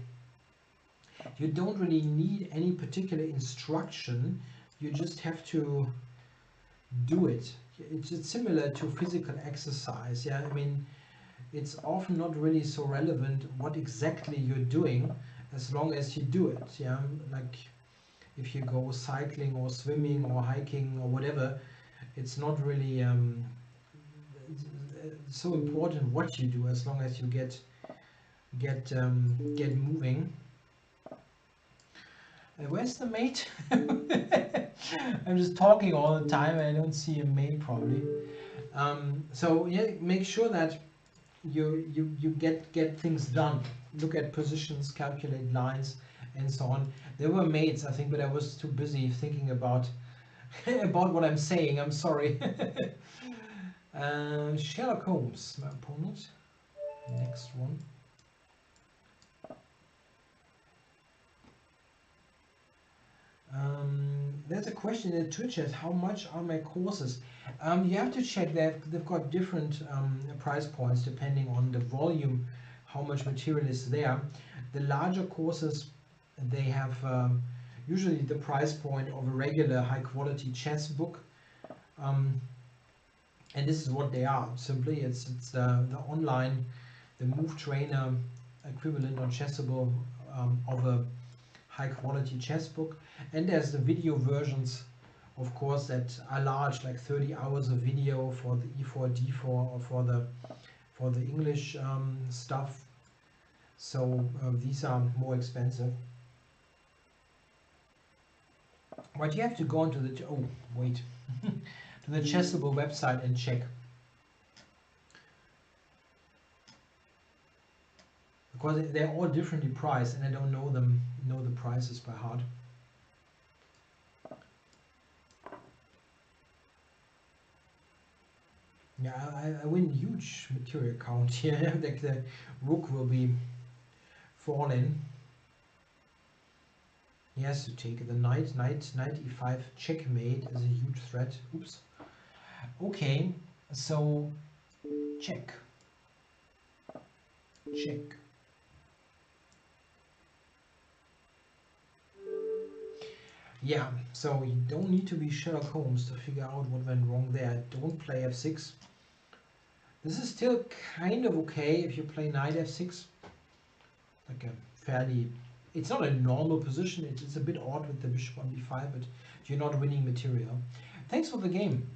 you don't really need any particular instruction, you just have to do it. It's similar to physical exercise. Yeah, I mean, it's often not really so relevant what exactly you're doing as long as you do it. Yeah, like if you go cycling or swimming or hiking or whatever, it's not really so important what you do as long as you get moving. Where's the mate? I'm just talking all the time and I don't see a mate probably. So yeah, make sure that you get things done. Look at positions, calculate lines, and so on. There were mates, I think, but I was too busy thinking about about what I'm saying. I'm sorry. Sherlock Holmes, my opponent. Next one. There's a question in the Twitch chat. How much are my courses? You have to check that they've got different price points depending on the volume, how much material is there. The larger courses, they have usually the price point of a regular high quality chess book. And this is what they are. Simply, it's the online, the Move Trainer equivalent on Chessable of a high quality chess book. And there's the video versions, of course, that are large, like 30 hours of video for the E4, D4, or for for the English stuff. So these are more expensive. But you have to go onto the to the Chessable website and check, because they're all differently priced, and I don't know the prices by heart. Yeah, I win huge material count here. Like the rook will be falling. He has to take the knight. Knight e5 checkmate is a huge threat. Oops. Okay, so check. Check. Yeah, so you don't need to be Sherlock Holmes to figure out what went wrong there. Don't play f6. This is still kind of okay if you play knight f6. Like a fairly... It's not a normal position. It's a bit odd with the bishop on b5, but you're not winning material. Thanks for the game.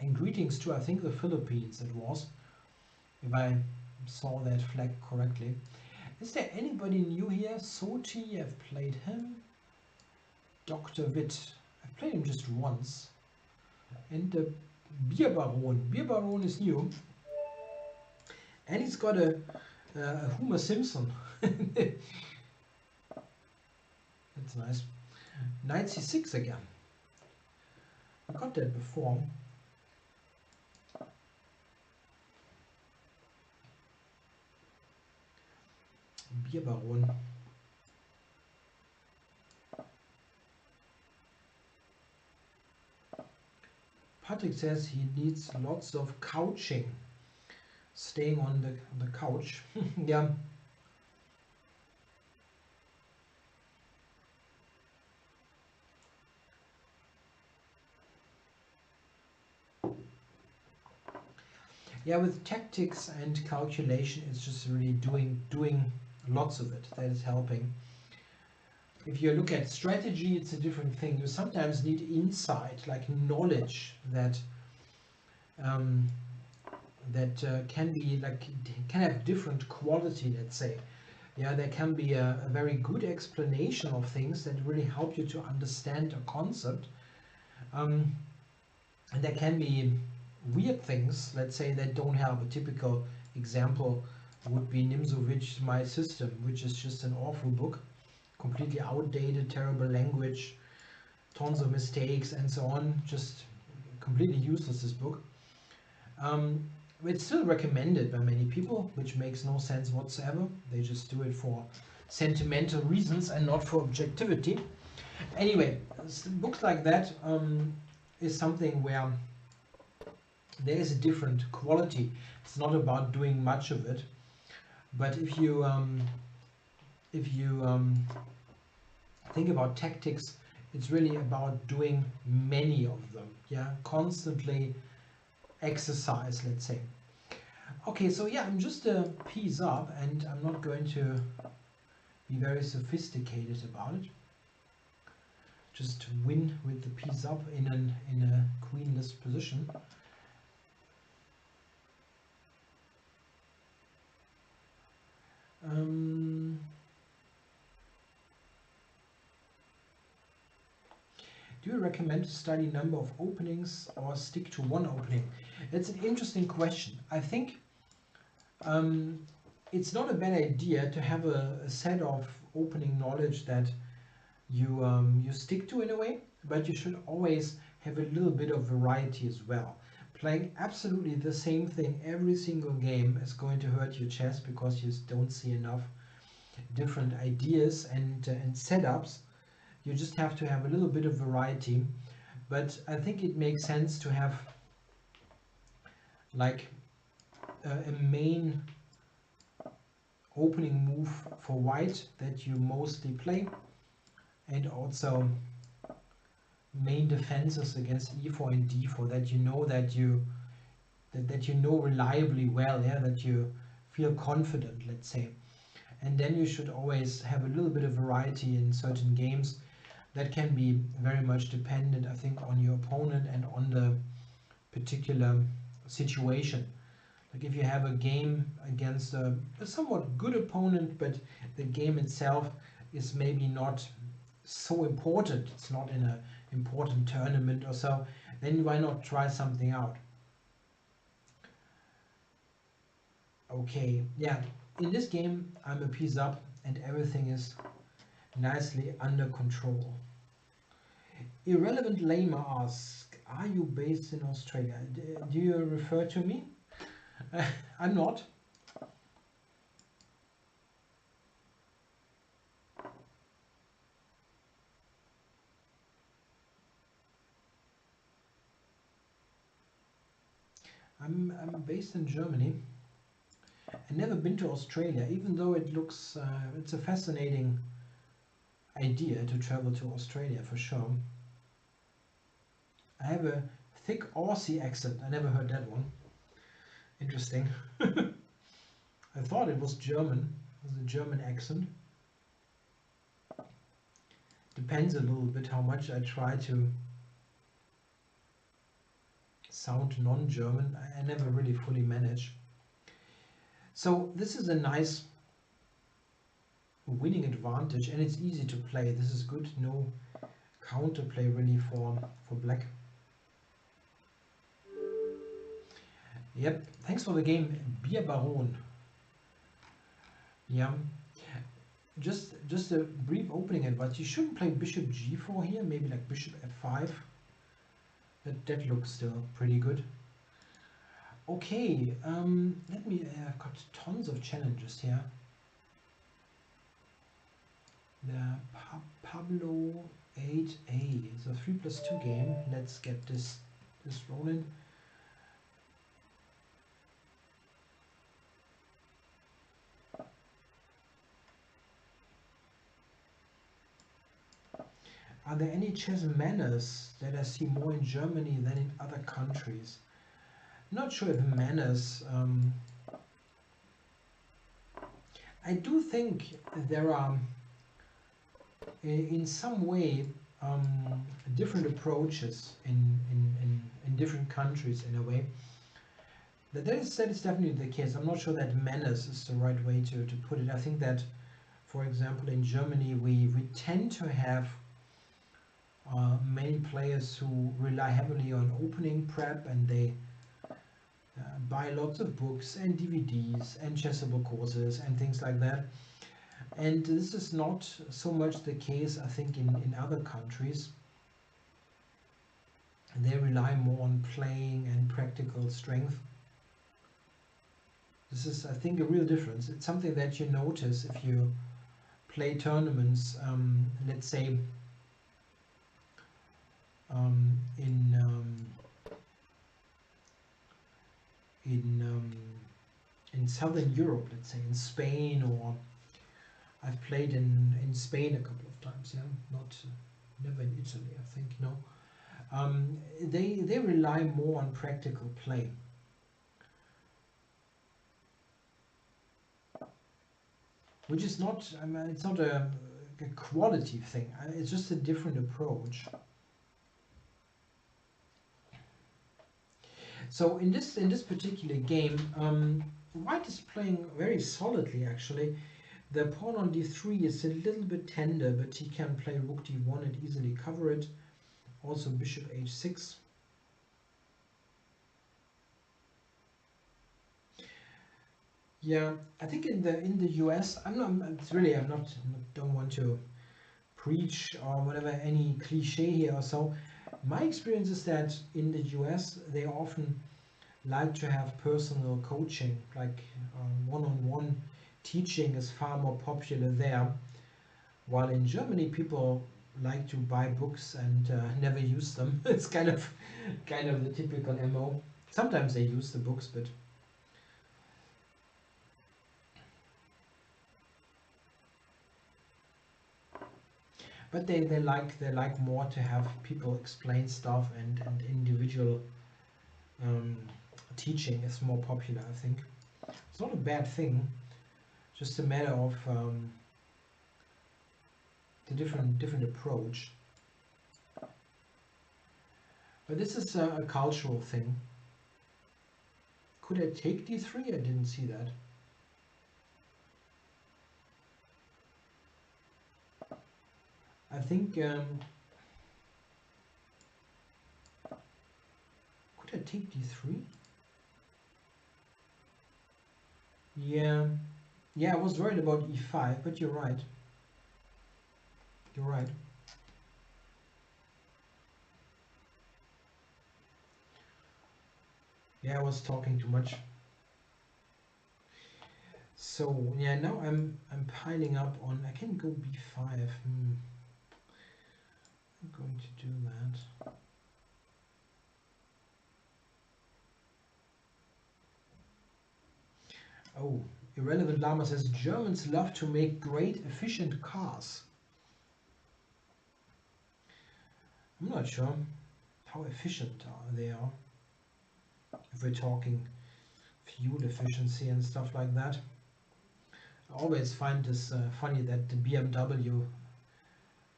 And greetings to, I think, the Philippines it was, if I saw that flag correctly. Is there anybody new here? Soti, I've played him. Dr. Witt, I've played him just once. And the Beer Baron. Beer Baron is new. And he's got a Homer Simpson. That's nice. Knight c6 again. I got that before. Beer Baron. Patrick says he needs lots of couching. Staying on the couch. Yeah. Yeah, with tactics and calculation, it's just really doing lots of it. That is helping. If you look at strategy, it's a different thing. You sometimes need insight, like knowledge that can be like can have different quality. Let's say, yeah, there can be a very good explanation of things that really help you to understand a concept, and there can be weird things, let's say, that don't have a typical example. Would be Nimzovich, My System, which is just an awful book, completely outdated, terrible language, tons of mistakes and so on, just completely useless, this book. It's still recommended by many people, which makes no sense whatsoever. They just do it for sentimental reasons and not for objectivity. Anyway, books like that is something where there is a different quality. It's not about doing much of it, but if you think about tactics, it's really about doing many of them. Yeah, constantly exercise, let's say. Okay, so yeah, I'm just a piece up, and I'm not going to be very sophisticated about it. Just win with the piece up in a queenless position. Do you recommend to study number of openings or stick to one opening? It's an interesting question. I think it's not a bad idea to have a set of opening knowledge that you stick to in a way, but you should always have a little bit of variety as well. Playing absolutely the same thing every single game is going to hurt your chess, because you don't see enough different ideas and setups. You just have to have a little bit of variety. But I think it makes sense to have like a main opening move for white that you mostly play, and also main defenses against e4 and d4 that you know that you know reliably well, yeah, that you feel confident, let's say. And then you should always have a little bit of variety in certain games. That can be very much dependent, I think, on your opponent and on the particular situation. Like if you have a game against a somewhat good opponent, but the game itself is maybe not so important, it's not in an important tournament or so, then why not try something out? Okay, yeah, in this game I'm a piece up and everything is nicely under control. Irrelevant Lamer asks, are you based in Australia? Do you refer to me? I'm not. I'm based in Germany. I've never been to Australia, even though it looks, it's a fascinating idea to travel to Australia for sure. I have a thick Aussie accent. I never heard that one. Interesting. I thought it was German. It was a German accent. Depends a little bit how much I try to sound non-German. I never really fully manage. So this is a nice winning advantage and it's easy to play. This is good. No counterplay really for black. Yep, thanks for the game, Beer Baron. Yeah, just a brief opening advice. You shouldn't play bishop g4 here, maybe like bishop f5. That looks still pretty good. Okay, let me, I've got tons of challenges here. The Pablo 8A, it's a 3+2 game. Let's get this rolling. Are there any chess manners that I see more in Germany than in other countries? Not sure if manners. I do think there are, in some way, different approaches in different countries in a way. That is definitely the case. I'm not sure that manners is the right way to put it. I think that, for example, in Germany we tend to have many players who rely heavily on opening prep, and they buy lots of books and DVDs and chessable courses and things like that. And this is not so much the case, I think, in other countries. They rely more on playing and practical strength. This is, I think, a real difference. It's something that you notice if you play tournaments, let's say, in Southern Europe, let's say in Spain, or I've played in Spain a couple of times. Yeah, never in Italy, I think. No, they rely more on practical play. Which is not, I mean, it's not a quality thing. It's just a different approach. So in this particular game, White is playing very solidly actually. The pawn on d3 is a little bit tender, but he can play rook d1 and easily cover it. Also bishop h6. Yeah, I think in the US, don't want to preach or whatever any cliche here or so. My experience is that in the US they often like to have personal coaching, like one-on-one teaching is far more popular there, while in Germany people like to buy books and never use them. It's kind of the typical MO. Sometimes they use the books, but they like more to have people explain stuff, and individual teaching is more popular, I think. It's not a bad thing, just a matter of the different approach. But this is a cultural thing. Could I take d3? I didn't see that. I think could I take d3? Yeah, I was worried about e5, but you're right. You're right. Yeah, I was talking too much. So yeah, now I'm piling up on. I can go b5. I'm going to do that. Oh, Irrelevant Llama says Germans love to make great, efficient cars. I'm not sure how efficient they are. If we're talking fuel efficiency and stuff like that. I always find this funny that the BMW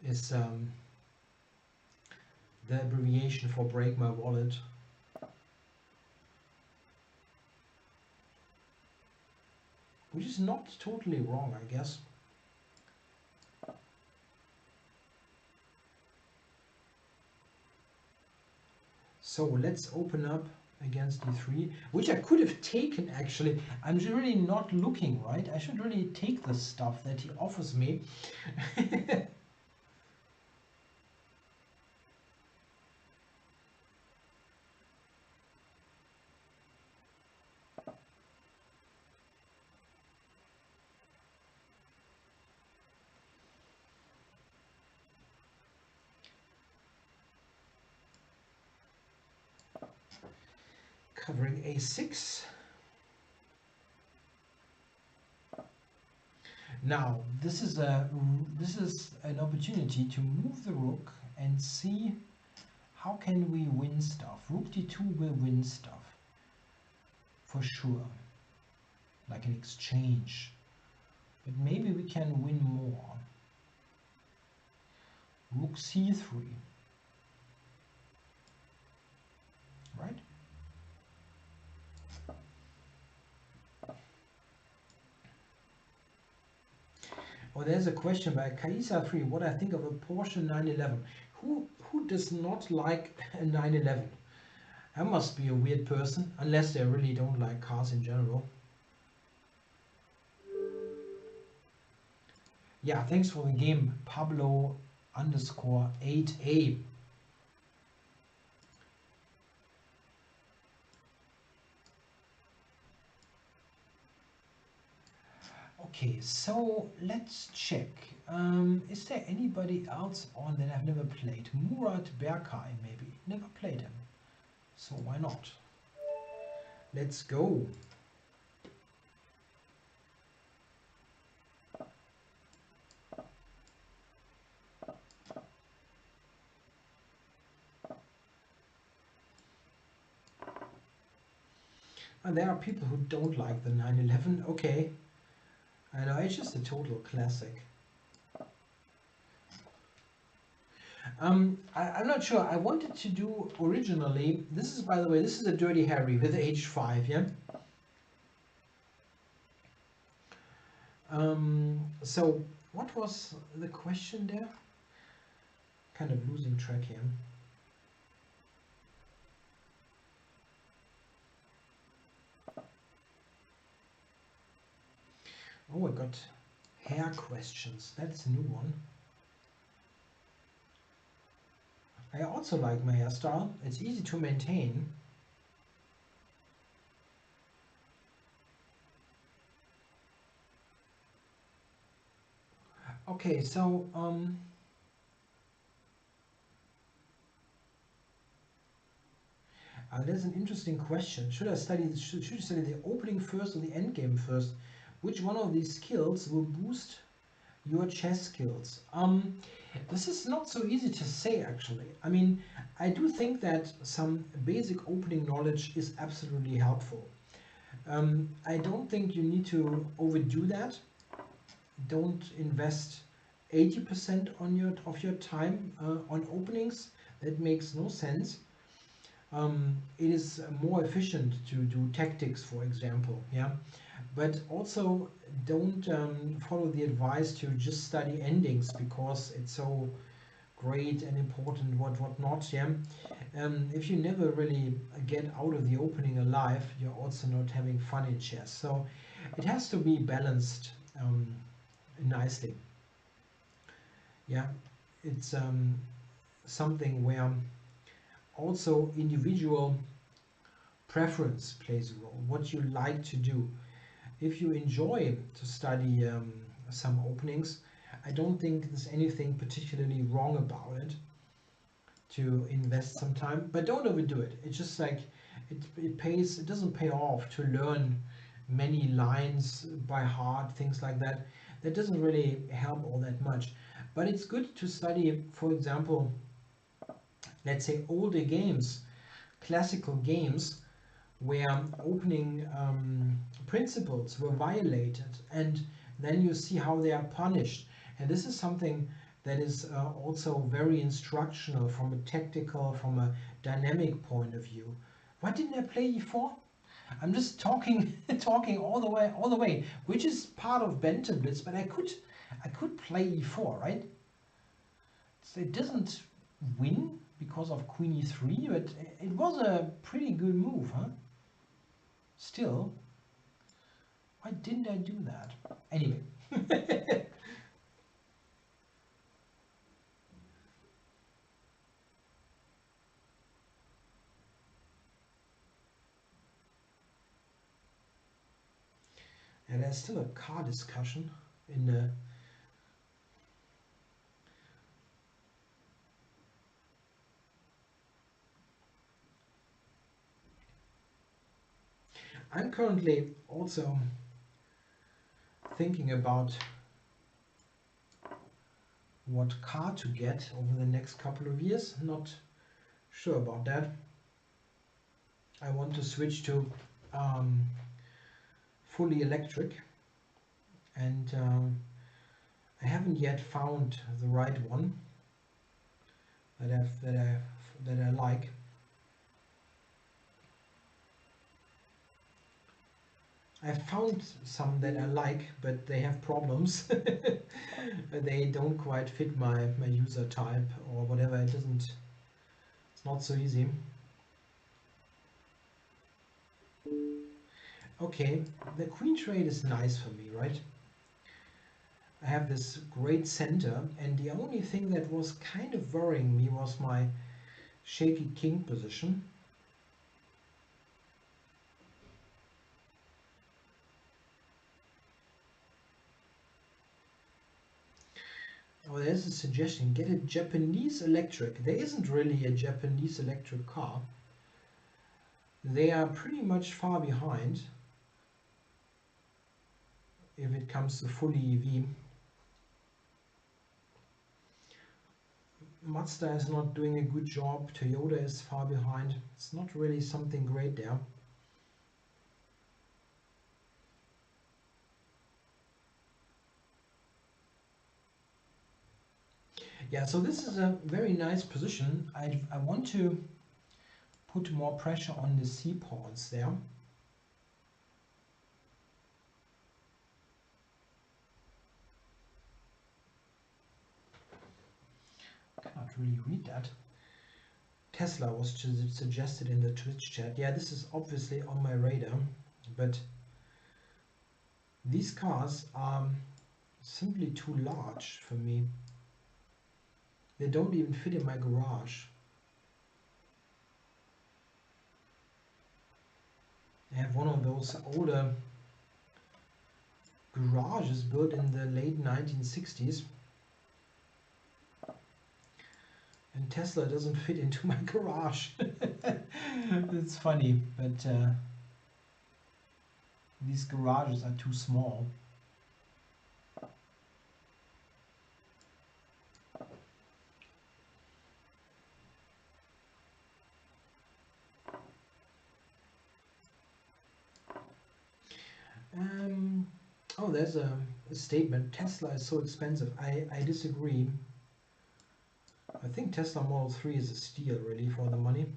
is the abbreviation for break my wallet. Which is not totally wrong, I guess. So let's open up against d3, which I could have taken actually. I'm really not looking, right? I should really take the stuff that he offers me. Covering a6. Now this is an opportunity to move the rook and see how can we win stuff. Rook d2 will win stuff for sure, like an exchange, but maybe we can win more. Rook c3, right? Oh, there's a question by Kaisa3. What I think of a Porsche 911? Who does not like a 911? That must be a weird person, unless they really don't like cars in general. Yeah, thanks for the game, Pablo _8A. Okay, so let's check. Is there anybody else on that I've never played? Murat Beai, maybe. Never played him. So why not? Let's go. And there are people who don't like the 911. Okay. I know, it's just a total classic. I'm not sure. I wanted to do originally. This is, by the way, this is a Dirty Harry with h5, yeah? So, what was the question there? Kind of losing track here. Oh, I got hair questions. That's a new one. I also like my hairstyle. It's easy to maintain. Okay, so there's an interesting question. Should you study the opening first or the endgame first? Which one of these skills will boost your chess skills? This is not so easy to say, actually. I mean, I do think that some basic opening knowledge is absolutely helpful. I don't think you need to overdo that. Don't invest 80% of your time on openings. That makes no sense. it is more efficient to do tactics, for example. Yeah, but also don't follow the advice to just study endings because it's so great and important, what not. Yeah, if you never really get out of the opening alive, you're also not having fun in chess. So it has to be balanced nicely. Yeah, it's something where also individual preference plays a role, what you like to do. If you enjoy to study some openings, I don't think there's anything particularly wrong about it to invest some time, but don't overdo it. It's just like it doesn't pay off to learn many lines by heart, things like that. That doesn't really help all that much. But it's good to study, for example, let's say older games, classical games, where opening principles were violated, and then you see how they are punished. And this is something that is also very instructional from a tactical, from a dynamic point of view. Why didn't I play e4? I'm just talking talking all the way, which is part of Banter Blitz, but I could play e4, right? So it doesn't win because of queen e3, but it was a pretty good move, huh? Still, why didn't I do that? Anyway. And there's still a car discussion in the... I'm currently also thinking about what car to get over the next couple of years. Not sure about that. I want to switch to um, fully electric, and I haven't yet found the right one that I like. I found some that I like, but they have problems. They don't quite fit my user type or whatever. It's not so easy. Okay, the queen trade is nice for me, right? I have this great center, and the only thing that was kind of worrying me was my shaky king position. Oh, there's a suggestion. Get a Japanese electric. There isn't really a Japanese electric car. They are pretty much far behind if it comes to fully EV. Mazda is not doing a good job. Toyota is far behind. It's not really something great there. Yeah, so this is a very nice position. I want to put more pressure on the C pawns there. Cannot really read that. Tesla was suggested in the Twitch chat. Yeah, this is obviously on my radar, but these cars are simply too large for me. They don't even fit in my garage. I have one of those older garages built in the late 1960s. And Tesla doesn't fit into my garage. It's funny, but these garages are too small. Oh, there's a statement. Tesla is so expensive. I disagree. I think Tesla Model 3 is a steal, really, for the money.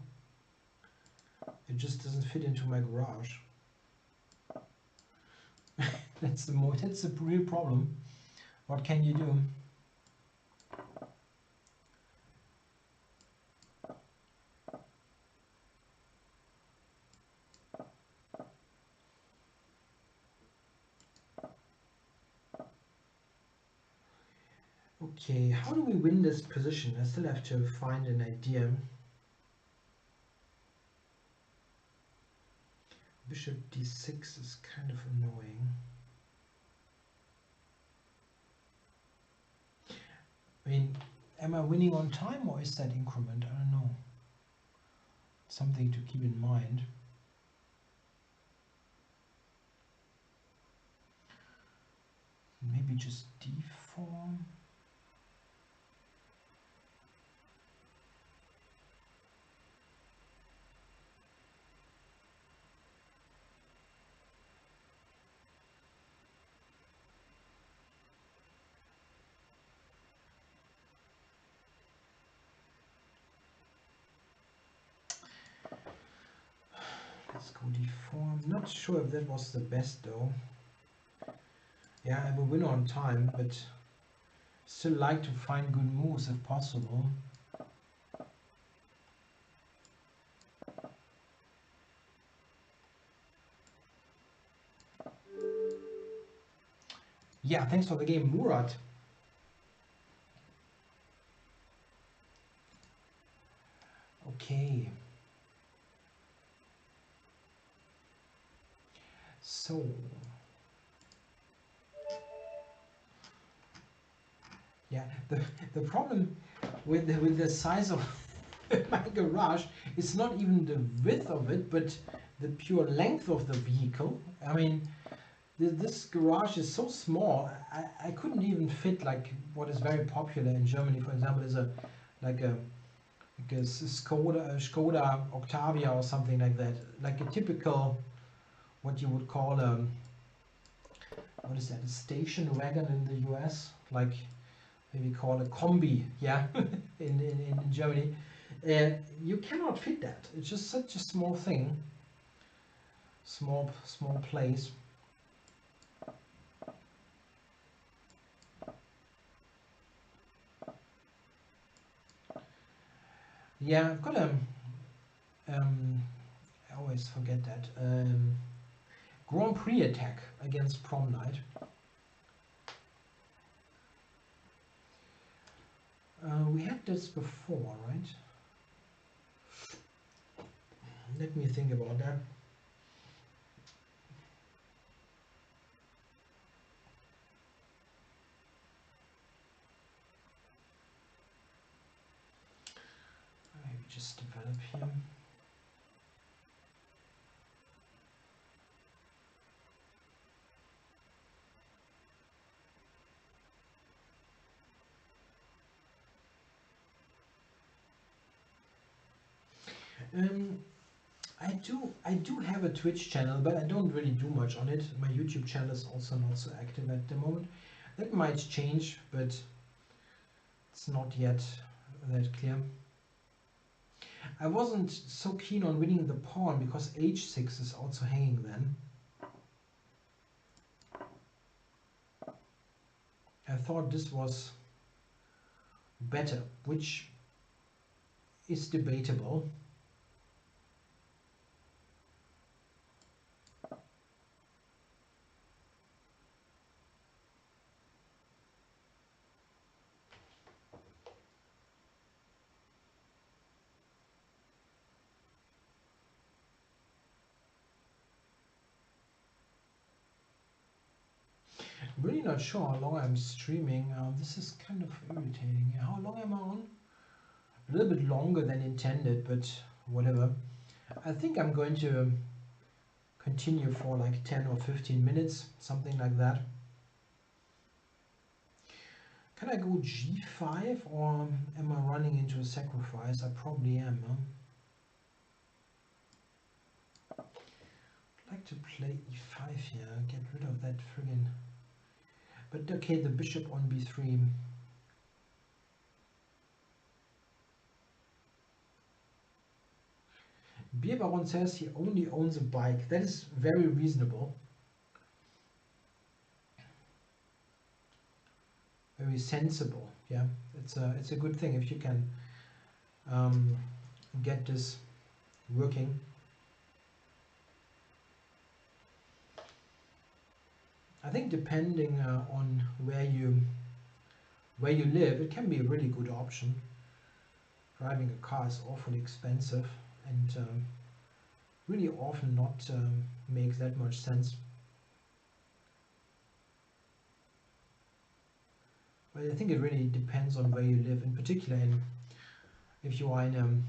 It just doesn't fit into my garage. That's the real problem. What can you do? Okay, how do we win this position? I still have to find an idea. Bishop d6 is kind of annoying. I mean, am I winning on time or is that increment? I don't know. Something to keep in mind. Maybe just d4. Let's go d4. I'm not sure if that was the best though. Yeah, I will win on time, but still like to find good moves if possible. Yeah, thanks for the game, Murat. Okay. So. Yeah, the problem with the size of my garage is not even the width of it, but the pure length of the vehicle. I mean, this garage is so small. I couldn't even fit like what is very popular in Germany, for example, is like a Skoda Octavia or something like that, like a typical what you would call what is that, a station wagon in the US, like maybe call a combi, yeah, in Germany. You cannot fit that. It's just such a small thing, small place. Yeah, I've got a I always forget that Grand Prix attack against Prom Knight. We had this before, right? Let me think about that. Maybe just develop here. I do have a Twitch channel, but I don't really do much on it. My YouTube channel is also not so active at the moment. That might change, but it's not yet that clear. I wasn't so keen on winning the pawn because h6 is also hanging then. I thought this was better, which is debatable. I'm really not sure how long I'm streaming. This is kind of irritating. How long am I on? A little bit longer than intended, but whatever. I think I'm going to continue for like 10 or 15 minutes, something like that. Can I go g5 or am I running into a sacrifice? I probably am. Huh? I'd like to play e5 here, get rid of that friggin'... But okay, the bishop on b3. Beer Baron says he only owns a bike. That is very reasonable. Very sensible. Yeah, it's a good thing if you can get this working. I think depending on where you live, it can be a really good option. Driving a car is awfully expensive and really often not makes that much sense. But I think it really depends on where you live, in particular if you are in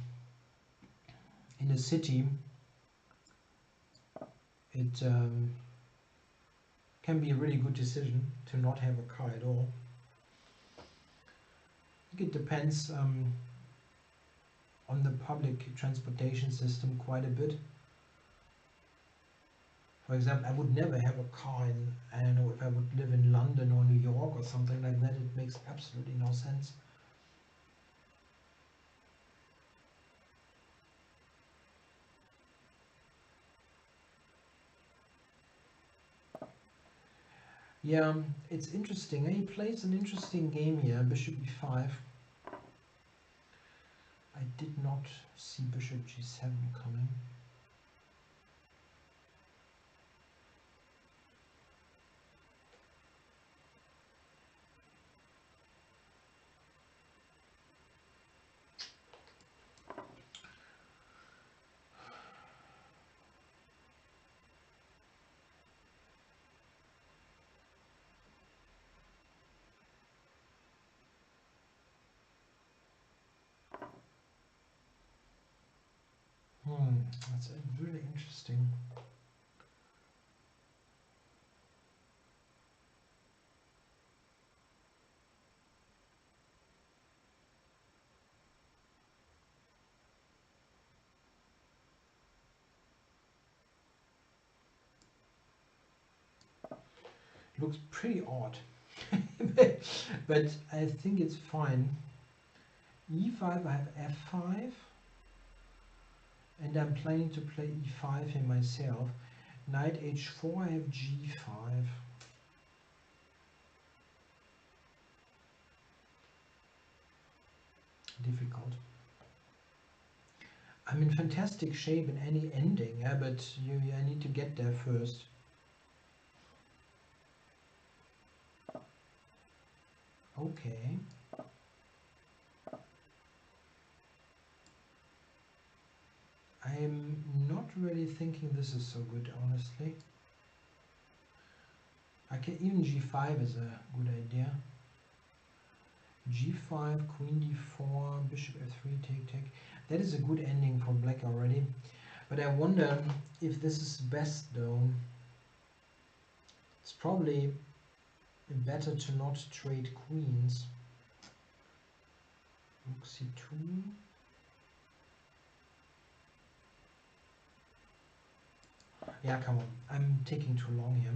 a city. It can be a really good decision to not have a car at all. I think it depends on the public transportation system quite a bit. For example, I would never have a car in, I don't know, if I would live in London or New York or something like that. It makes absolutely no sense. Yeah, it's interesting. He plays an interesting game here, bishop e5. I did not see bishop g7 coming. That's really interesting. Looks pretty odd, but I think it's fine. e5, I have f5, and I'm planning to play e5 here myself. Knight h4, I have g5. Difficult. I'm in fantastic shape in any ending, yeah, but I need to get there first. Okay. I'm not really thinking this is so good, honestly. Even g5 is a good idea. g5, queen d4, bishop f3, take. That is a good ending for black already. But I wonder if this is best though. It's probably better to not trade queens. Rook c2. Yeah, come on. I'm taking too long here.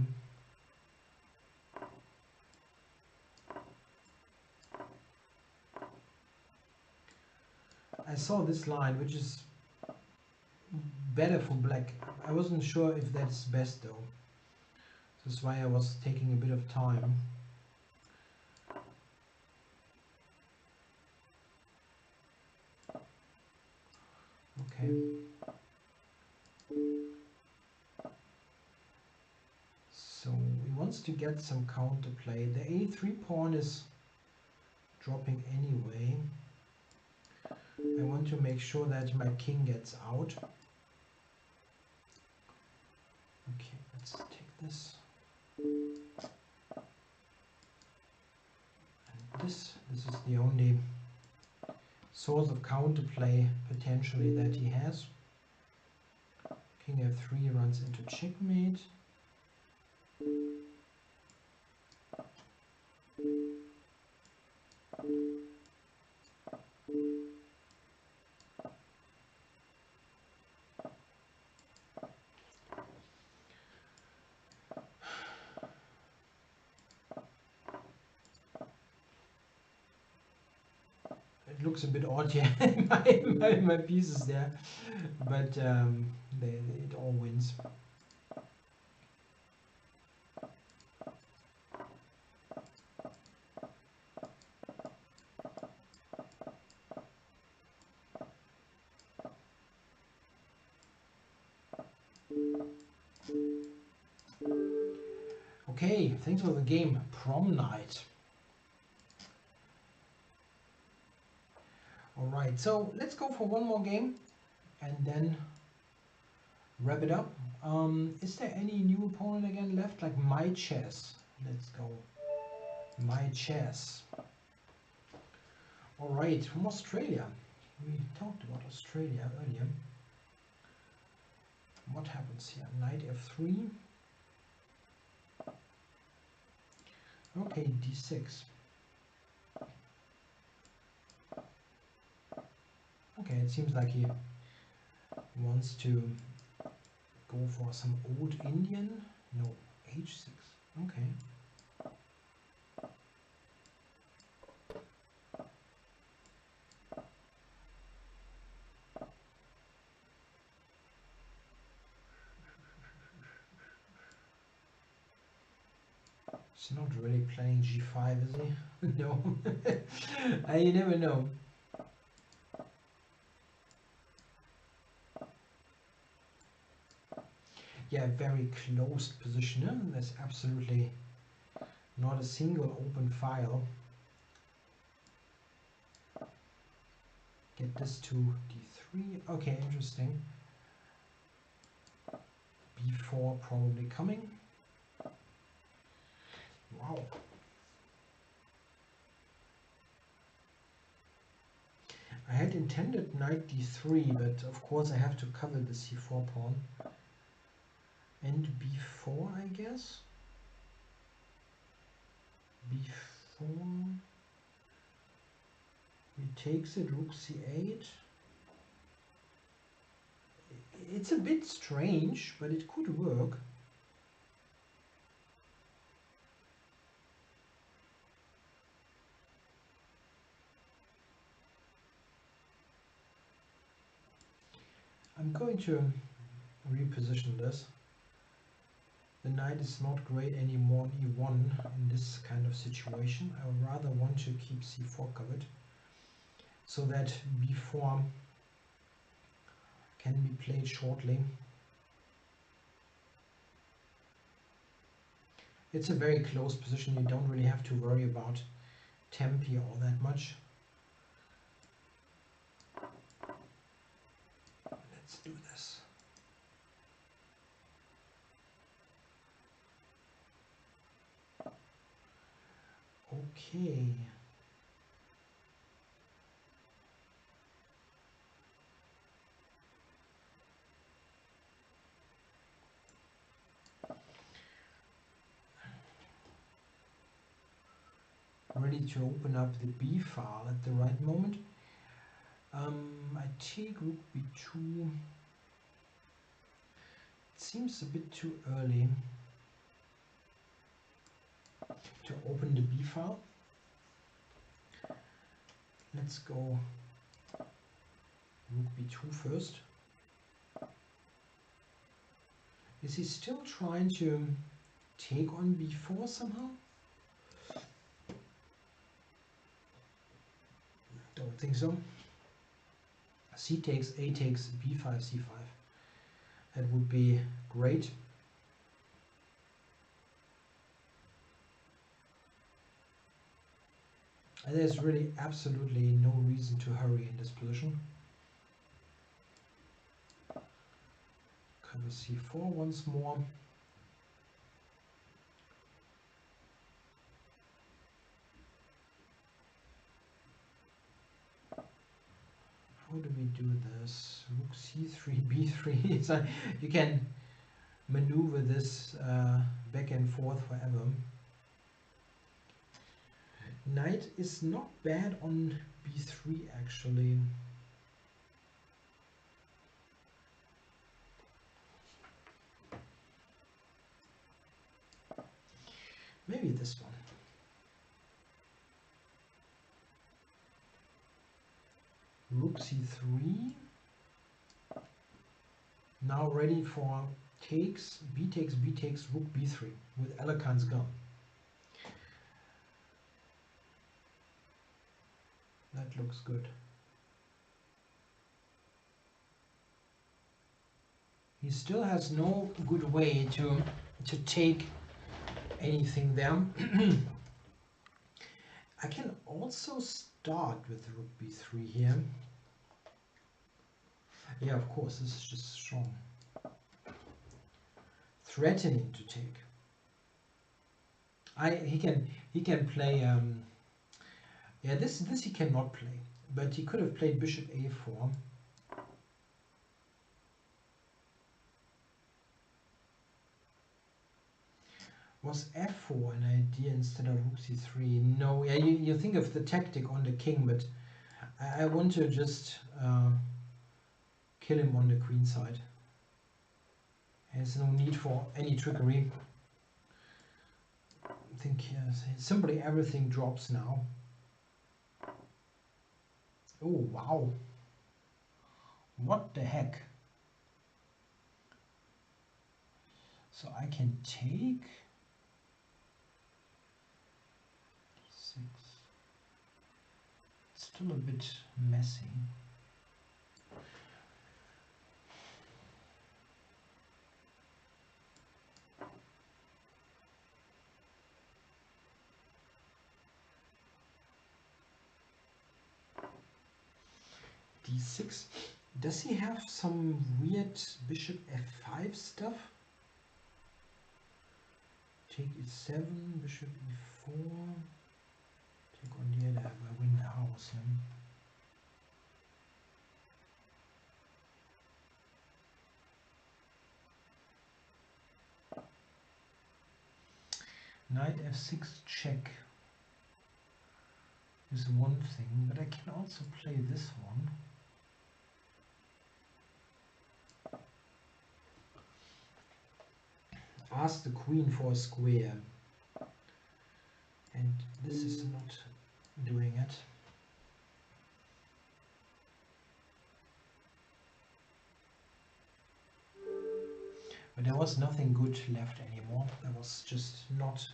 I saw this line, which is better for black. I wasn't sure if that's best though. That's why I was taking a bit of time. Okay. So he wants to get some counterplay. The a3 pawn is dropping anyway. I want to make sure that my king gets out. Okay, let's take this. And this is the only source of counterplay potentially that he has. King f3 runs into checkmate. It looks a bit odd here, my pieces there, but it all wins. Okay, thanks for the game, Prom Knight. Alright, so let's go for one more game and then wrap it up. Is there any new opponent again left? Like My Chess. Let's go. My Chess. Alright, from Australia. We talked about Australia earlier. What happens here? Knight f3. Okay, d6. Okay, it seems like he wants to go for some old Indian. No, h6. Okay. He's not really playing g5, is he? No. You never know. Yeah, very closed position. Huh? There's absolutely not a single open file. Get this to d3. Okay, interesting. b4 probably coming. Wow. I had intended knight d3, but of course I have to cover the c4 pawn. And b4, I guess. b4. Retakes it, rook c8. It's a bit strange, but it could work. I'm going to reposition this. The knight is not great anymore on e1 in this kind of situation. I would rather want to keep c4 covered so that b4 can be played shortly. It's a very close position. You don't really have to worry about tempi all that much. Let's do this. Okay. Ready to open up the b file at the right moment. I take rook b2. It seems a bit too early to open the b file. Let's go rook b2 first. Is he still trying to take on b4 somehow? Don't think so. C takes, A takes, b5, c5. That would be great. And there's really absolutely no reason to hurry in this position. Cover c4 once more. How do we do this? Rook c3, b3. So you can maneuver this back and forth forever. Knight is not bad on b3 actually. Maybe this one. rook c3. Now ready for takes, b takes, rook b3 with Alekhines gun. That looks good. He still has no good way to take anything there. I can also start with rook b3 here. Yeah, of course, this is just strong. Threatening to take. He can play yeah, this he cannot play, but he could have played bishop a4. Was f4 an idea instead of rook c3? No, yeah, you think of the tactic on the king, but I want to just kill him on the queen side. There's no need for any trickery. I think simply everything drops now. Oh, wow. What the heck? So I can take 6. Still a bit messy. d6. Does he have some weird bishop f5 stuff? Take e7, bishop e4. Take on the other, I win the house. Knight f6 check is one thing, but I can also play this one. Ask the queen for a square, and this is not doing it. But there was nothing good left anymore. There was just not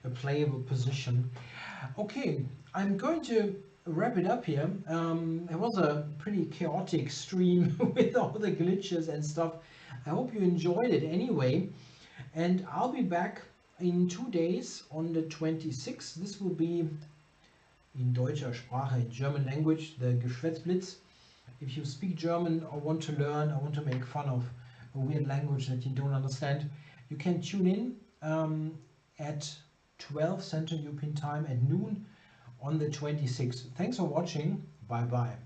a playable position. Okay, I'm going to wrap it up here. It was a pretty chaotic stream with all the glitches and stuff. I hope you enjoyed it anyway. And I'll be back in 2 days on the 26th. This will be in deutscher Sprache, in German language, the ChessExplained. If you speak German or want to learn or want to make fun of a weird language that you don't understand, you can tune in at 12 Central European Time at noon on the 26th. Thanks for watching. Bye bye.